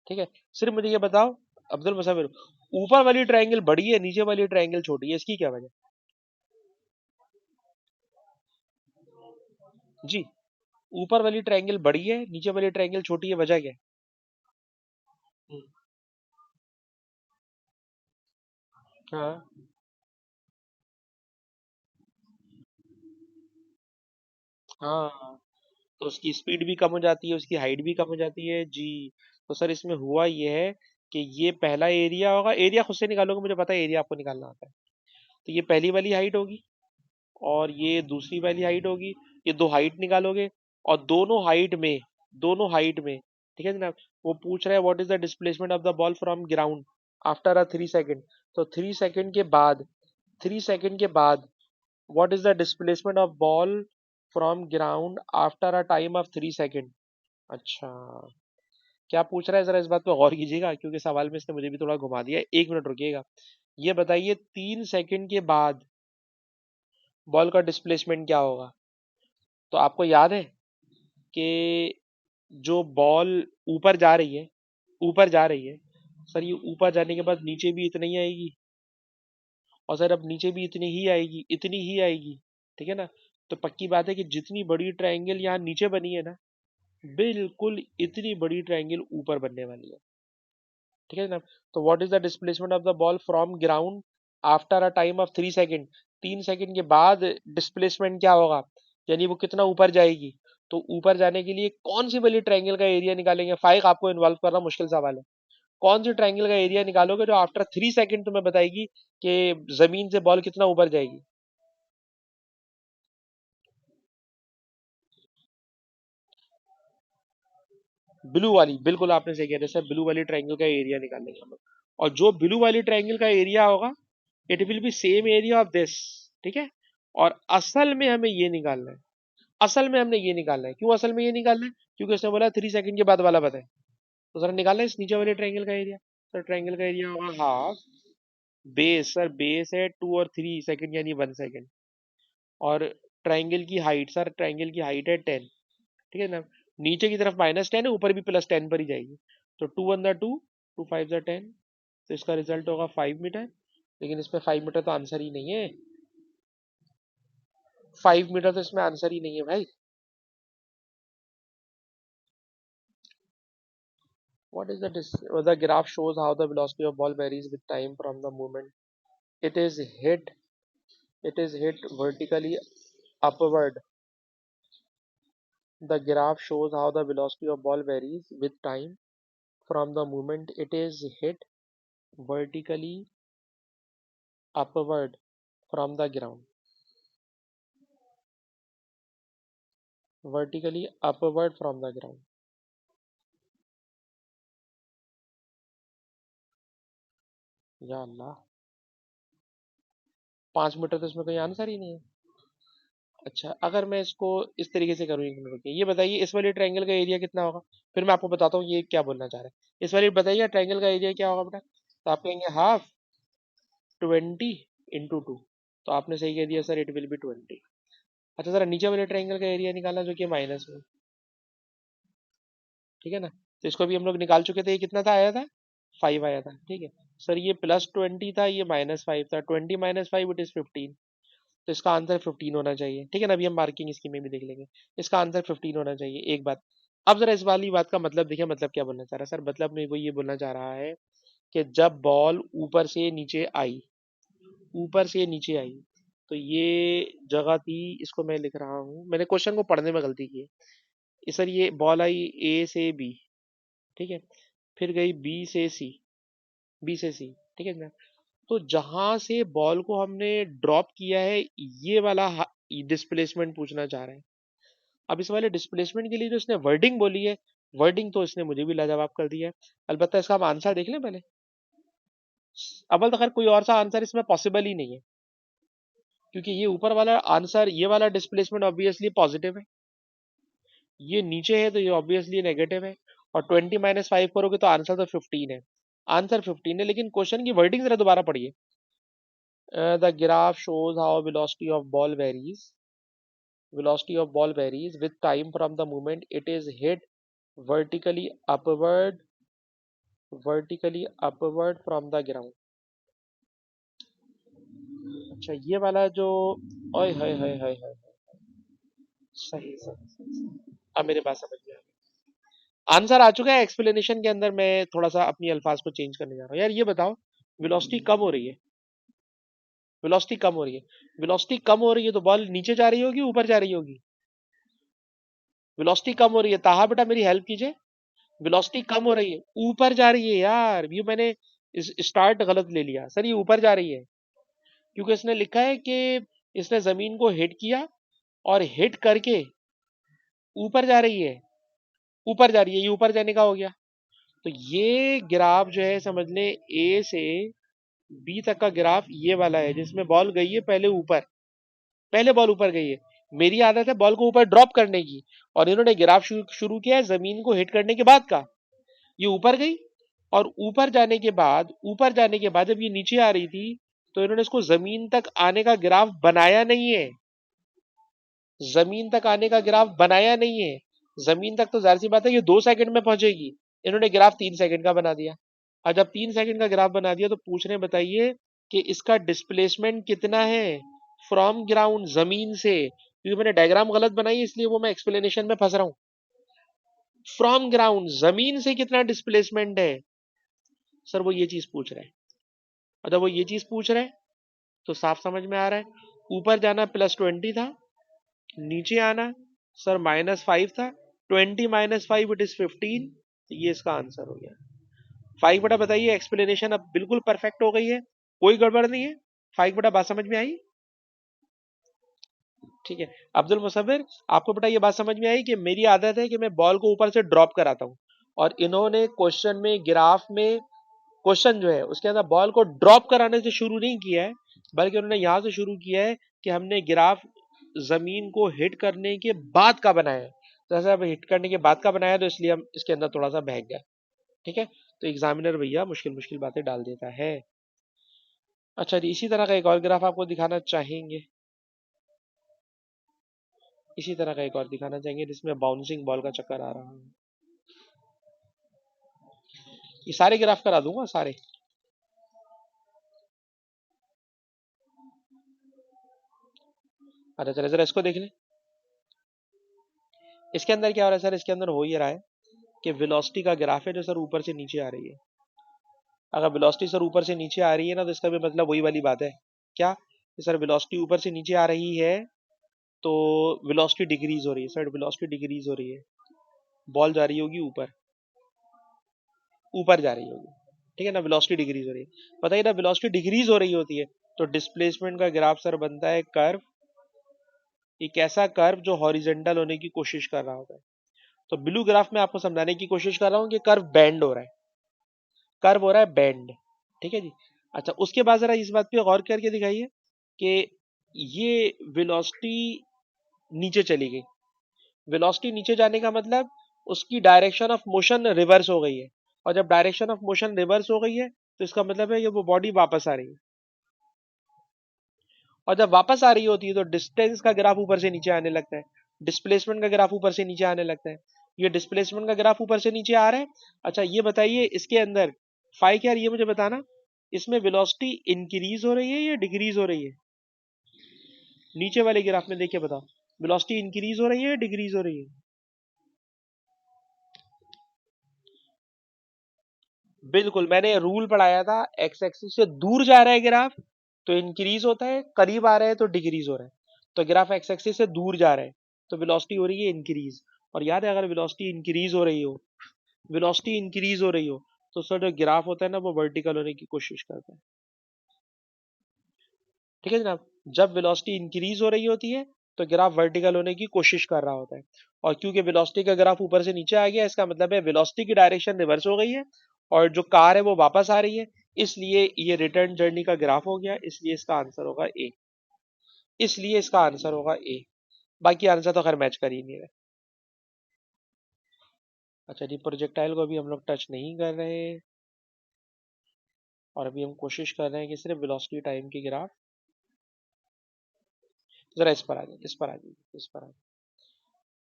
ठीक है, सिर्फ मुझे ये बताओ अब्दुल मुसव्विर, ऊपर वाली ट्रायंगल बड़ी है, नीचे वाली ट्रायंगल छोटी है, इसकी क्या वजह? जी, ऊपर वाली ट्रायंगल बड़ी है, नीचे वाली ट्रायंगल छोटी है, वजह क्या है? हम्म, हाँ हाँ, तो उसकी स्पीड भी कम हो जाती है, उसकी हाइट भी कम हो जाती है जी। तो सर इसमें हुआ ये है कि ये पहला एरिया होगा, एरिया खुद से निकालोगे, मुझे पता है एरिया आपको निकालना आता है। तो ये पहली वाली हाइट होगी, और ये दूसरी वाली हाइट होगी, ये दो हाइट निकालोगे, और दोनों हाइट में, ठीक है जनाब। वो पूछ रहा है what is the displacement of the ball from ground after a 3 second. तो 3 सेकेंड के बाद, 3 सेकेंड के बाद what is the displacement of ball from ground after a time of 3 second. अच्छा, क्या पूछ रहा है जरा इस बात पे गौर कीजिएगा, क्योंकि सवाल में इसने मुझे भी थोड़ा घुमा दिया है। 1 मिनट रुकिएगा। ये बताइए 3 सेकेंड के बाद बॉल का डिस्प्लेसमेंट क्या होगा? तो आपको याद है कि जो बॉल ऊपर जा रही है, ऊपर जा रही है, सर ये ऊपर जाने के बाद नीचे भी इतनी ही आएगी, और सर अब नीचे भी इतनी ही आएगी, इतनी ही आएगी। ठीक है ना? तो पक्की बात है कि जितनी बड़ी ट्रायंगल यहाँ नीचे बनी है ना, बिल्कुल इतनी बड़ी ट्रायंगल ऊपर बनने वाली है। ठीक है ना? तो what is the displacement of the ball from ground after a time of 3 second. 3 second के बाद डिस्प्लेसमेंट क्या होगा, यानी वो कितना ऊपर जाएगी। तो ऊपर जाने के लिए कौन सी वाली ट्रायंगल का एरिया निकालेंगे? फाइक आपको इन्वॉल्व करना मुश्किल सवाल है। कौन सी ट्रायंगल का एरिया निकालोगे जो आफ्टर 3 सेकेंड तुम्हें बताएगी कि जमीन से बॉल कितना ऊपर जाएगी? ब्लू वाली, बिल्कुल आपने सही किया सर, ब्लू वाली ट्रायंगल का एरिया निकालेंगे हम लोग। और जो ब्लू वाली ट्रायंगल का एरिया होगा, it will be same area of this. ठीक है, और असल में हमें ये निकालना है, असल में हमने ये निकालना है। क्यों असल में ये निकालना है? क्योंकि उसने बोला 3 सेकेंड के बाद वाला बताए। तो सर निकालना है इस नीचे वाले ट्रायंगल का एरिया। सर ट्रायंगल का एरिया होगा हाफ बेस, सर बेस है 2 और 3 सेकेंड यानी 1 सेकेंड, और ट्रायंगल की हाइट, सर ट्रायंगल की हाइट है 10। ठीक है ना? नीचे की तरफ -10 है, ऊपर भी +10 पर ही जाएगी। तो 2 1 2, 2 5 10, तो इसका रिजल्ट होगा 5 मीटर। लेकिन इसमें 5 मीटर तो आंसर ही नहीं है, 5 मीटर तो इसमें आंसर ही नहीं है भाई। What is the graph shows how the velocity of ball varies with time from the moment it is hit it is hit vertically upward. The graph shows how the velocity of ball varies with time from the moment it is hit vertically upward from the ground. Vertically upward from the ground. या अल्लाह, 5 metre तो इसमें कोई answer ही नहीं है। अच्छा, अगर मैं इसको इस तरीके से करूँ, एक मिनट रुकिए, ये बताइए इस वाले ट्रायंगल का एरिया कितना होगा, फिर मैं आपको बताता हूँ ये क्या बोलना चाह रहा है। इस वाले बताइए ट्रायंगल का एरिया क्या होगा बेटा, तो आप कहेंगे हाफ 20 × 2, तो आपने सही कह दिया सर, इट विल बी 20। अच्छा, जरा नीचे वाले ट्रायंगल का एरिया निकालना जो कि माइनस में, ठीक है ना, तो इसको भी हम लोग निकाल चुके थे, ये कितना था आया था 5 आया था, ठीक है। सर ये +20 था, ये -5 था, 20 - 5 इट इज 15, तो इसका आंसर 15 होना चाहिए, ठीक है ना। अभी हम मार्किंग इसकी में भी देख लेंगे, इसका आंसर 15 होना चाहिए, एक बात। अब जरा इस वाली बात का मतलब देखिए, मतलब क्या बोलना चाह रहा है सर, मतलब में वो ये बोलना चाह रहा है कि जब बॉल ऊपर से नीचे आई, तो ये जगह थी, इसको मैं लिख रहा हूँ, मैंने क्वेश्चन को पढ़ने में गलती की है। सर ये बॉल आई ए से बी, ठीक है, फिर गई बी से सी, ठीक है ना। तो जहां से बॉल को हमने ड्रॉप किया है, ये वाला डिस्प्लेसमेंट पूछना चाह रहे हैं। अब इस वाले डिस्प्लेसमेंट के लिए जो इसने वर्डिंग बोली है, वर्डिंग तो इसने मुझे भी लाजवाब कर दिया है। अलबत्ता इसका हम आंसर देख लें पहले। अव्वल तो खैर कोई और सा आंसर इसमें पॉसिबल ही नहीं है, क्योंकि ये ऊपर वाला आंसर, ये वाला डिस्प्लेसमेंट ऑब्वियसली पॉजिटिव है, ये नीचे है तो ये ऑब्वियसली नेगेटिव है, और 20 - 5 करोगे तो आंसर तो 15 है, आंसर 15 है। लेकिन क्वेश्चन की वर्डिंग जरा दोबारा पढ़िए। The graph shows how velocity of ball varies with time from the moment it is hit vertically upward from the ground। अच्छा, ये वाला जो, ओए हाय हाय हाय हाय, सही सही सही, अब मेरे पास समझ में आ गया, आंसर आ चुका है। एक्सप्लेनेशन के अंदर मैं थोड़ा सा अपनी अल्फाज को चेंज करने जा रहा हूँ। यार ये बताओ, वेलोसिटी कम हो रही है, वेलोसिटी कम हो रही है, वेलोसिटी कम हो रही है तो बॉल नीचे जा रही होगी ऊपर जा रही होगी, वेलोसिटी कम हो रही है, ताहा बेटा मेरी हेल्प कीजिए। वेलोसिटी कम हो रही है, ऊपर जा रही है यार, ये मैंने स्टार्ट गलत ले लिया सर, ये ऊपर जा रही है, क्योंकि इसने लिखा है कि इसने जमीन को हिट किया और हिट करके ऊपर जा रही है, ऊपर जा रही है, ये ऊपर जाने का हो गया। तो ये ग्राफ जो है समझ ले, ए से बी तक का ग्राफ ये वाला है, जिसमें बॉल गई है पहले ऊपर, पहले बॉल ऊपर गई है। मेरी आदत है बॉल को ऊपर ड्रॉप करने की, और इन्होंने ग्राफ शुरू किया है जमीन को हिट करने के बाद का। ये ऊपर गई, और ऊपर जाने के बाद जब ये नीचे आ रही थी, तो इन्होंने इसको जमीन तक आने का ग्राफ बनाया नहीं है, जमीन तक आने का ग्राफ बनाया नहीं है। जमीन तक तो जाहिर सी बात है ये 2 सेकंड में पहुंचेगी, इन्होंने ग्राफ 3 सेकंड का बना दिया। और जब 3 सेकंड का ग्राफ बना दिया, तो पूछ रहे बताइए कि इसका डिस्प्लेसमेंट कितना है फ्रॉम ग्राउंड, जमीन से, क्योंकि मैंने डायग्राम गलत बनाई है, इसलिए वो मैं एक्सप्लेनेशन में फंस रहा हूं। फ्रॉम ग्राउंड, जमीन से कितना डिस्प्लेसमेंट है, सर वो ये चीज पूछ रहे हैं। और जब वो ये चीज पूछ रहे हैं, तो साफ समझ में आ रहा है, ऊपर जाना +20 था, नीचे आना सर -5 था, 20 - 5 इट इज 15, ये इसका आंसर हो गया 5 बटा। बताइए एक्सप्लेनेशन अब बिल्कुल परफेक्ट हो गई है, कोई गड़बड़ नहीं है, 5 बटा बात समझ में आई, ठीक है। अब्दुल मुसव्विर, आपको बेटा ये बात समझ में आई कि मेरी आदत है कि मैं बॉल को ऊपर से ड्रॉप कराता हूँ, और इन्होंने क्वेश्चन में, ग्राफ में, क्वेश्चन जो है उसके अंदर बॉल को ड्रॉप कराने से शुरू नहीं किया है, बल्कि उन्होंने यहां से शुरू किया है कि हमने ग्राफ जमीन को हिट करने के बाद का बनाया है। तो ऐसा अब हिट करने के बाद का बनाया, तो इसलिए हम इसके अंदर थोड़ा सा बहक गया, ठीक है। तो एग्जामिनर भैया मुश्किल मुश्किल बातें डाल देता है। अच्छा जी, इसी तरह का एक और ग्राफ आपको दिखाना चाहेंगे, इसी तरह का एक और दिखाना चाहेंगे जिसमें बाउंसिंग बॉल का चक्कर आ रहा है। ये सारे ग्राफ करा दूंगा सारे। अच्छा चले जरा इसको देख लें, इसके अंदर क्या हो रहा है सर, इसके अंदर हो ये रहा है कि वेलोसिटी का ग्राफ है जो सर ऊपर से नीचे आ रही है। अगर वेलोसिटी सर ऊपर से नीचे आ रही है ना, तो इसका भी मतलब वही वाली बात है, क्या कि सर वेलोसिटी ऊपर से नीचे आ रही है तो वेलोसिटी डिक्रीज हो रही है। सर वेलोसिटी डिक्रीज हो रही है, बॉल जा रही होगी ऊपर, ऊपर जा रही होगी, ठीक है ना, वेलोसिटी डिक्रीज हो रही है। बताइए ना, वेलोसिटी डिक्रीज हो रही होती है तो डिस्प्लेसमेंट का ग्राफ सर बनता है कर्व, एक ऐसा कर्व जो हॉरिजेंटल होने की कोशिश कर रहा होता है। तो ब्लू ग्राफ में आपको समझाने की कोशिश कर रहा हूँ कि कर्व बेंड हो रहा है, कर्व हो रहा है बेंड, ठीक है जी। अच्छा, उसके बाद जरा इस बात पे गौर करके दिखाइए कि ये वेलोसिटी नीचे चली गई। वेलोसिटी नीचे जाने का मतलब उसकी डायरेक्शन ऑफ मोशन रिवर्स हो गई है, और जब डायरेक्शन ऑफ मोशन रिवर्स हो गई है तो इसका मतलब है कि वो बॉडी वापस आ रही है, और जब वापस आ रही होती है तो डिस्टेंस का ग्राफ ऊपर से नीचे आने लगता है, डिस्प्लेसमेंट का ग्राफ ऊपर से नीचे आने लगता है। ये डिस्प्लेसमेंट का ग्राफ ऊपर से नीचे आ रहा है। अच्छा, ये बताइए इसके अंदर फाई क्या है, ये मुझे बताना, इसमें वेलोसिटी इंक्रीज हो रही है या डिक्रीज हो रही है? नीचे वाले ग्राफ में देखिए, बताओ वेलोसिटी इंक्रीज हो रही है या डिक्रीज हो रही है? बिल्कुल, मैंने रूल पढ़ाया था, एक्स एक्सिस से दूर जा रहा है ग्राफ तो इंक्रीज होता है, करीब आ रहा है तो डिक्रीज हो रहा है। तो ग्राफ एक्स एक्सिस से दूर जा रहा है तो वेलोसिटी हो रही है इंक्रीज। और याद है, अगर वेलोसिटी इंक्रीज हो रही हो, वेलोसिटी इंक्रीज हो रही हो, तो सर जो ग्राफ होता है ना वो वर्टिकल होने की कोशिश करता है, ठीक है जनाब। जब वेलोसिटी इंक्रीज हो रही होती है तो ग्राफ वर्टिकल होने की कोशिश कर रहा होता है, और क्योंकि वेलोसिटी का ग्राफ ऊपर से नीचे आ गया, इसका मतलब है वेलोसिटी की डायरेक्शन रिवर्स हो गई है और जो कार है वो वापस आ रही है, इसलिए ये रिटर्न जर्नी का ग्राफ हो गया, इसलिए इसका आंसर होगा ए, इसलिए इसका आंसर होगा ए। बाकी आंसर तो खैर मैच कर ही नहीं रहे। अच्छा जी, प्रोजेक्टाइल को अभी हम लोग टच नहीं कर रहे, और अभी हम कोशिश कर रहे हैं कि सिर्फ वेलोसिटी टाइम की ग्राफ। जरा इस पर आ जाइए, इस पर आ जाइए, इस पर आ जाइए।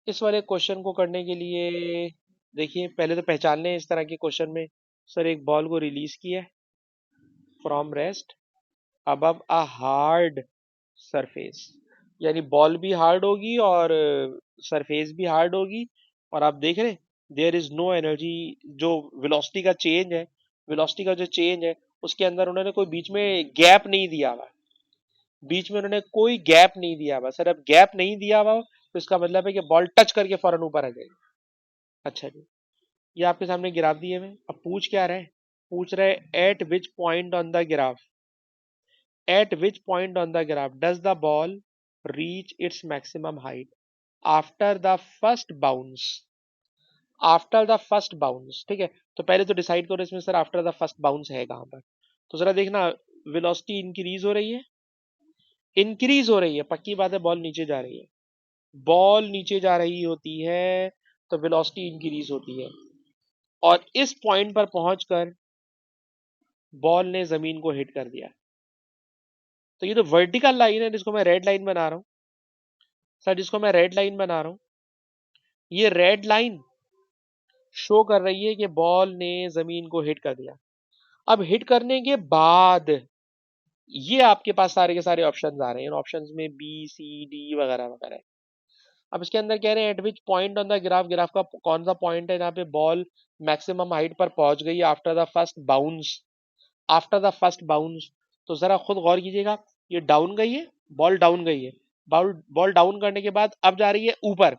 इस वाले क्वेश्चन को करने के लिए देखिए, पहले तो पहचान लें इस तरह के क्वेश्चन में, सर एक बॉल को रिलीज किया from rest above a hard surface, यानी बॉल भी हार्ड होगी और सरफेस भी हार्ड होगी, और आप देख रहे हैं देयर इज नो एनर्जी। जो वेलोसिटी का चेंज है, वेलोसिटी का जो चेंज है उसके अंदर उन्होंने कोई बीच में गैप नहीं दिया हुआ, बीच में उन्होंने कोई गैप नहीं दिया हुआ। सर अब गैप नहीं दिया हुआ तो इसका मतलब है कि बॉल टच करके फौरन ऊपर आ जाएगी। अच्छा जी, ये आपके सामने ग्राफ दिए हुए हैं। अब पूछ क्या रहे, पूछ रहे eight which point on the graph, eight which point on the graph does the ball reach its maximum height after the first bounce, after the first bounce, ठीक है। तो पहले तो डिसाइड करो इसमें sir after the first bounce है कहां पर। तो जरा देखना, वेलोसिटी इंक्रीज हो रही है, इंक्रीज हो रही है, पक्की बात है बॉल नीचे जा रही है, बॉल नीचे जा रही होती है तो वेलोसिटी इंक्रीज होती है, और इस पॉइंट पर पहुंचकर बॉल ने जमीन को हिट कर दिया। तो ये तो वर्टिकल लाइन है जिसको मैं रेड लाइन बना रहा हूं, सर जिसको मैं रेड लाइन बना रहा हूं, ये रेड लाइन शो कर रही है कि बॉल ने जमीन को हिट कर दिया। अब हिट करने के बाद ये आपके पास सारे के सारे ऑप्शंस आ रहे हैं, ऑप्शंस में बी सी डी वगैरह वगैरह। अब इसके अंदर कह रहे हैं eight which point on the graph, graph का कौन सा पॉइंट है जहाँ पे बॉल मैक्सिमम हाइट पर पहुंच गई after the first bounce, after the first bounce. तो जरा खुद गौर कीजिएगा, ये डाउन गई है, बॉल डाउन गई है, बॉल बॉल डाउन करने के बाद अब जा रही है ऊपर,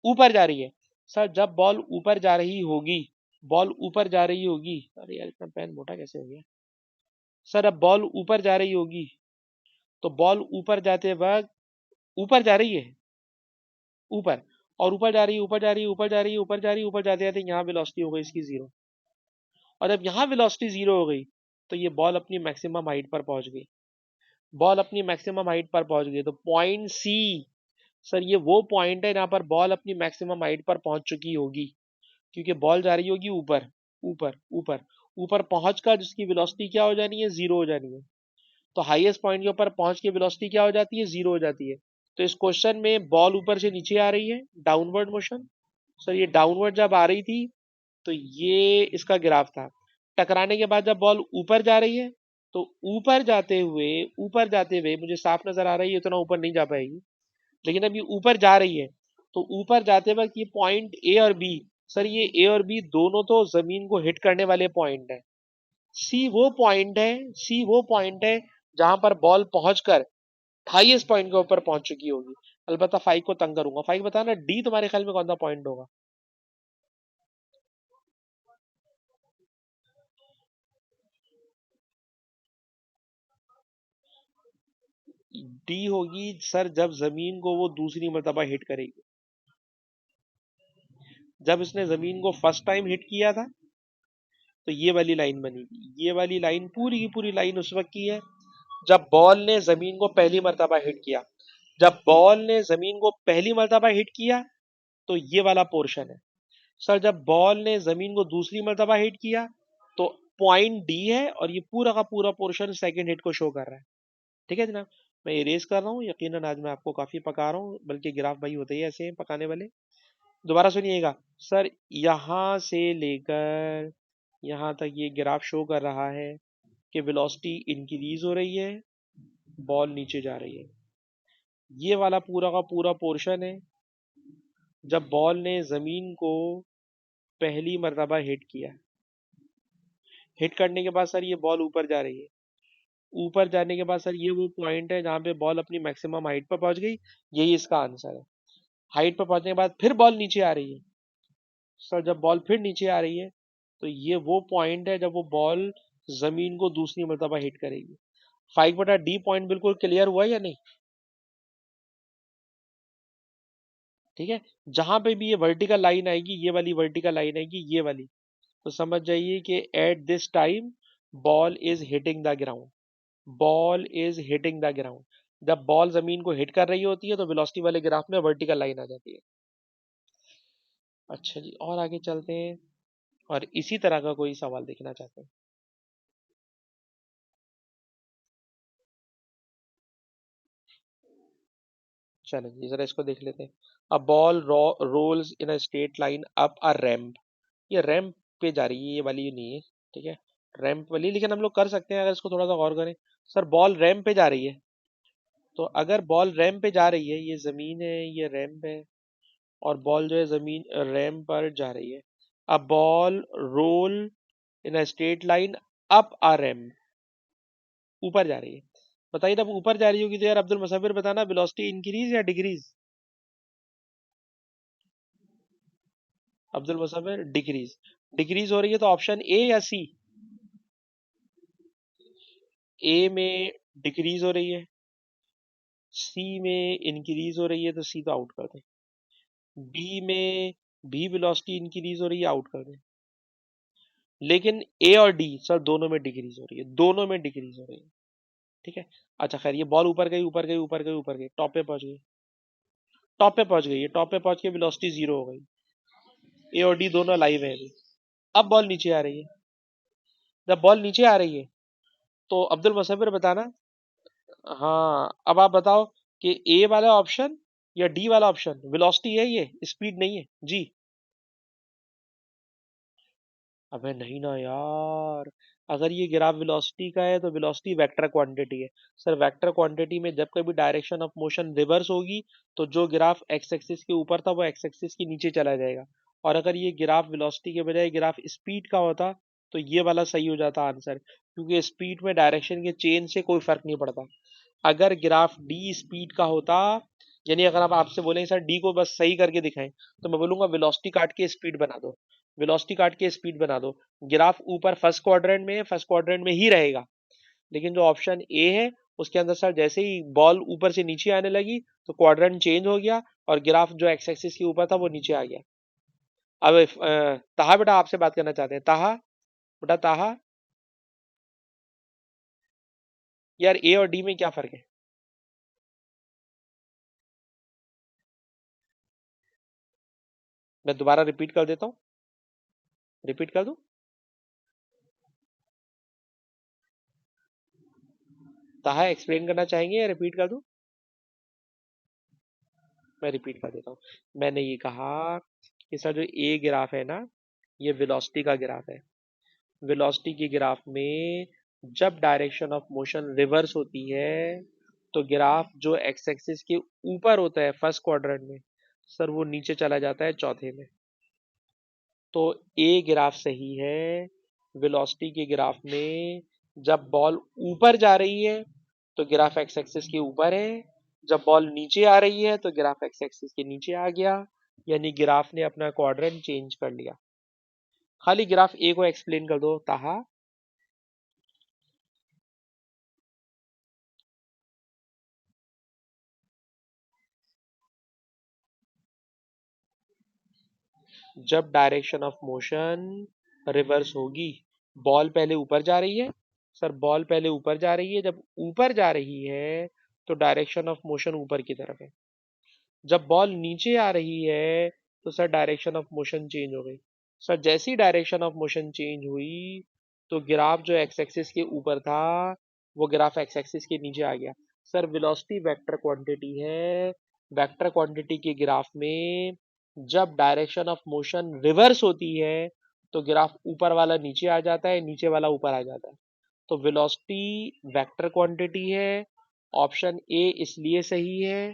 ऊपर जा रही है। सर जब बॉल ऊपर जा रही होगी, बॉल ऊपर जा रही होगी, अरे यार इतना पेन मोटा कैसे हो गया। सर अब बॉल ऊपर जा रही होगी तो बॉल ऊपर जाते वक्त ऊपर जा रही है, ऊपर, और ऊपर जा रही है, ऊपर जा रही है, ऊपर जा रही है, ऊपर जा रही है, ऊपर जाते जाते यहाँ वेलोसिटी हो गई इसकी जीरो, और जब यहाँ वेलोसिटी जीरो हो गई तो ये बॉल अपनी मैक्सिमम हाइट पर पहुंच गई, बॉल अपनी मैक्सिमम हाइट पर पहुंच गई। तो पॉइंट सी, सर ये वो पॉइंट है जहां पर बॉल अपनी मैक्सिमम हाइट पर पहुंच चुकी होगी, क्योंकि बॉल जा रही होगी ऊपर, ऊपर ऊपर, ऊपर पहुंचकर जिसकी वेलोसिटी क्या हो जानी है, जीरो हो जानी है। तो हाईएस्ट पॉइंट के ऊपर पहुंच के वेलोसिटी क्या हो जाती है, जीरो हो जाती है। तो इस क्वेश्चन में बॉल ऊपर से नीचे आ रही है, डाउनवर्ड मोशन। सर ये डाउनवर्ड जब आ रही थी तो ये इसका ग्राफ था, टकराने के बाद जब बॉल ऊपर जा रही है तो ऊपर जाते हुए, ऊपर जाते हुए मुझे साफ नजर आ रही है, इतना ऊपर नहीं जा पाएगी, लेकिन अब ये ऊपर जा रही है, तो ऊपर जाते वक्त ये पॉइंट ए और बी सर ये ए और बी दोनों तो जमीन को हिट करने वाले पॉइंट है। सी वो पॉइंट है जहां पर बॉल पहुंचकर हाईएस्ट पॉइंट के ऊपर पहुंच चुकी होगी। अलबत्ता फाइव को तंग करूंगा। फाइव बताना डी तुम्हारे ख्याल में कौन सा पॉइंट होगा? डी होगी सर, जब जमीन को वो दूसरी मर्तबा हिट करेगी। जब इसने जमीन को फर्स्ट टाइम हिट किया था तो ये वाली लाइन बनेगी। ये वाली लाइन पूरी की पूरी लाइन उस वक्त की है जब बॉल ने जमीन को पहली मर्तबा हिट किया। जब बॉल ने जमीन को पहली मर्तबा हिट किया तो ये वाला पोर्शन है। सर जब बॉल ने जमीन को दूसरी मर्तबा हिट किया तो पॉइंट डी है, और ये पूरा का पूरा पोर्शन सेकंड हिट को शो कर रहा है। ठीक है जनाब, मैं इरेज कर रहा हूँ। यकीनन आज मैं आपको काफी पका रहा हूँ, बल्कि गिराफ भाई होते ही ऐसे हैं पकाने वाले। दोबारा सुनिएगा सर, यहां से लेकर यहां तक ये ग्राफ शो कर रहा है कि वेलोसिटी इंक्रीज हो रही है, बॉल नीचे जा रही है। ये वाला पूरा का पूरा पोर्शन है जब बॉल ने जमीन को पहली मर्तबा हिट किया। हिट करने के बाद सर ये बॉल ऊपर जा रही है। ऊपर जाने के बाद सर ये वो पॉइंट है जहां पे बॉल अपनी मैक्सिमम हाइट पर पहुंच गई। यही इसका आंसर है। हाइट पर पहुंचने के बाद फिर बॉल नीचे आ रही है। सर जब बॉल फिर नीचे आ रही है तो ये वो पॉइंट है जब वो बॉल जमीन को दूसरी मर्तबा हिट करेगी। 5/D पॉइंट बिल्कुल क्लियर हुआ या नहीं? ठीक है, जहां पे भी ये वर्टिकल लाइन आएगी, ये वाली वर्टिकल लाइन आएगी, ये वाली, तो समझ जाइए कि at this time ball is hitting the ground. Ball is hitting the ground. जब बॉल जमीन को हिट कर रही होती है तो वेलोसिटी वाले ग्राफ में वर्टिकल लाइन आ जाती है। अच्छा जी, और आगे चलते हैं और इसी तरह का कोई सवाल देखना चाहते हैं। चलो जी जरा इसको देख लेते हैं। A ball rolls in a straight line up a ramp. ये रैम्प पे जा रही है, ये वाली नहीं है। ठीक है, रैम्प वाली, लेकिन हम लोग कर सकते हैं अगर इसको थोड़ा सा गौर करें। सर बॉल रैम्प पे जा रही है, तो अगर बॉल रैम्प पे जा रही है, ये जमीन है, ये रैम्प है, और बॉल जो है जमीन रैम्प पर जा रही है। अब ball roll in a straight line up a ramp, ऊपर जा रही है। बताइए, जब ऊपर जा रही होगी तो यार अब्दुल मुसव्विर बताना, वेलोसिटी इंक्रीज या डिक्रीज? अब्दुल मुसव्विर डिक्रीज। डिक्रीज हो रही है तो ऑप्शन ए या सी? ए में डिक्रीज हो रही है, सी में इंक्रीज हो रही है, तो सी तो आउट कर दें। बी में भी वेलोसिटी इंक्रीज हो रही है, आउट कर दें। लेकिन ए और डी सर दोनों में डिक्रीज हो रही है, दोनों में डिक्रीज हो रही है। ठीक है, अच्छा खैर, ये बॉल ऊपर गई, ऊपर गई, ऊपर गई, ऊपर गई, टॉप पे पहुंच गई। टॉप पे पहुंच गई, ये टॉप पे पहुंच के वेलोसिटी जीरो हो गई। ए और डी दोनों लाइव है अभी। अब बॉल नीचे आ रही है। जब बॉल नीचे आ रही है तो अब्दुल मुसव्विर बताना। हाँ, अब आप बताओ कि ए वाला ऑप्शन या डी वाला ऑप्शन, वेलोसिटी है ये, स्पीड नहीं है जी। अबे नहीं ना यार, अगर ये ग्राफ वेलोसिटी का है तो वेलोसिटी वेक्टर क्वांटिटी है। सर वेक्टर क्वांटिटी में जब कभी डायरेक्शन ऑफ मोशन रिवर्स होगी तो जो ग्राफ एक्स एक्सिस के ऊपर था वो एक्स एक्सिस के नीचे चला जाएगा। और अगर ये ग्राफ वेलोसिटी के बजाय ग्राफ स्पीड का होता तो ये वाला सही हो जाता आंसर, क्योंकि स्पीड में डायरेक्शन के चेंज से कोई फर्क नहीं पड़ता। अगर ग्राफ डी स्पीड का होता, यानी अगर आप आपसे बोलें सर डी को बस सही करके दिखाएं, तो मैं बोलूंगा वेलोसिटी काट के स्पीड बना दो। वेलोसिटी काट के स्पीड बना दो। ग्राफ ऊपर फर्स्ट क्वाड्रेंट में है, फर्स्ट क्वाड्रेंट में ही रहेगा। लेकिन जो ऑप्शन ए है उसके अंदर सर जैसे ही बॉल ऊपर से नीचे आने लगी तो क्वाड्रेंट चेंज हो गया और ग्राफ जो एक्स एक्सिस के ऊपर था वो नीचे आ गया। अब ताहा बेटा आपसे बात करना चाहते हैं। ताहा बेटा, ताहा, यार ए और डी में क्या फर्क है? मैं दोबारा रिपीट कर देता हूँ, रिपीट कर दूं? ताहा एक्सप्लेन करना चाहेंगे या रिपीट कर दूं? मैं रिपीट कर देता हूँ। मैंने ये कहा कि सर जो ए ग्राफ है ना, ये वेलोसिटी का ग्राफ है। वेलोसिटी के ग्राफ में जब डायरेक्शन ऑफ मोशन रिवर्स होती है तो ग्राफ जो एक्स एक्सिस के ऊपर होता है फर्स्ट क्वाड्रेंट में, सर वो नीचे चला जाता है चौथे में। तो ए ग्राफ सही है। वेलोसिटी के ग्राफ में जब बॉल ऊपर जा रही है तो ग्राफ एक्स एक्सिस के ऊपर है, जब बॉल नीचे आ रही है तो ग्राफ एक्स एक्सिस के नीचे आ गया, यानी ग्राफ ने अपना क्वाड्रेंट चेंज कर लिया। खाली ग्राफ ए को एक्सप्लेन कर दो ताहा। जब डायरेक्शन ऑफ मोशन रिवर्स होगी, बॉल पहले ऊपर जा रही है। सर बॉल पहले ऊपर जा रही है, जब ऊपर जा रही है तो डायरेक्शन ऑफ मोशन ऊपर की तरफ है। जब बॉल नीचे आ रही है तो sir direction of motion change हो गई। सर जैसी डायरेक्शन ऑफ मोशन चेंज हुई तो ग्राफ जो एक्स एक्सिस के ऊपर था वो ग्राफ एक्स एक्सिस के नीचे आ गया। सर वेलोसिटी वेक्टर क्वांटिटी है, वेक्टर क्वांटिटी के ग्राफ में जब डायरेक्शन ऑफ मोशन रिवर्स होती है तो ग्राफ ऊपर वाला नीचे आ जाता है, नीचे वाला ऊपर आ जाता है। तो वेलोसिटी वेक्टर क्वांटिटी है। ऑप्शन ए इसलिए सही है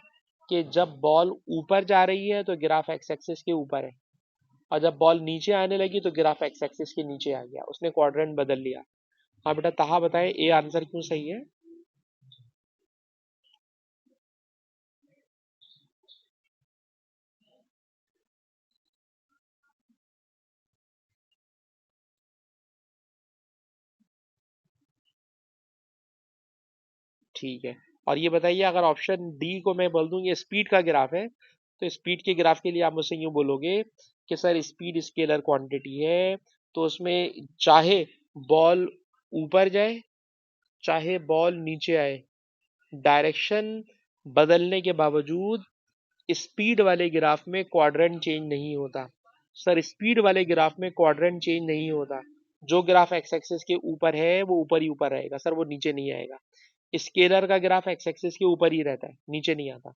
कि जब बॉल ऊपर जा रही है तो ग्राफ एक्स एक्सिस के ऊपर है, और जब बॉल नीचे आने लगी तो ग्राफ एक्स एक्सिस के नीचे आ गया, उसने क्वाड्रेंट बदल लिया। हाँ बेटा ताहा बताए ए आंसर क्यों सही है। ठीक है, और ये बताइए अगर ऑप्शन डी को मैं बोल दूं ये स्पीड का ग्राफ है, तो स्पीड के ग्राफ के लिए आप मुझसे यूं बोलोगे कि सर स्पीड स्केलर क्वांटिटी है, तो उसमें चाहे बॉल ऊपर जाए चाहे बॉल नीचे आए, डायरेक्शन बदलने के बावजूद स्पीड वाले ग्राफ में क्वाड्रेंट चेंज नहीं होता। सर स्पीड वाले ग्राफ में क्वाड्रेंट चेंज नहीं होता। जो ग्राफ एक्स एक्सिस के ऊपर है वो ऊपर ही ऊपर रहेगा सर, वो नीचे नहीं आएगा। स्केलर का ग्राफ एक्स एक्सिस के ऊपर ही रहता है, नीचे नहीं आता।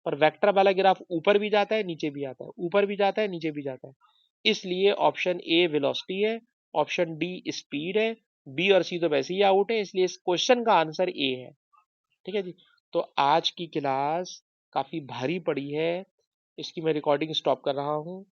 पर वेक्टर वाला ग्राफ ऊपर भी जाता है नीचे भी आता है, ऊपर भी जाता है नीचे भी जाता है। इसलिए ऑप्शन ए वेलोसिटी है, ऑप्शन डी स्पीड है, बी और सी तो वैसे ही आउट है, इसलिए इस क्वेश्चन का आंसर ए है। ठीक है जी। तो आज की क्लास काफी भारी पड़ी है, इसकी मैं रिकॉर्डिंग स्टॉप कर रहा हूँ।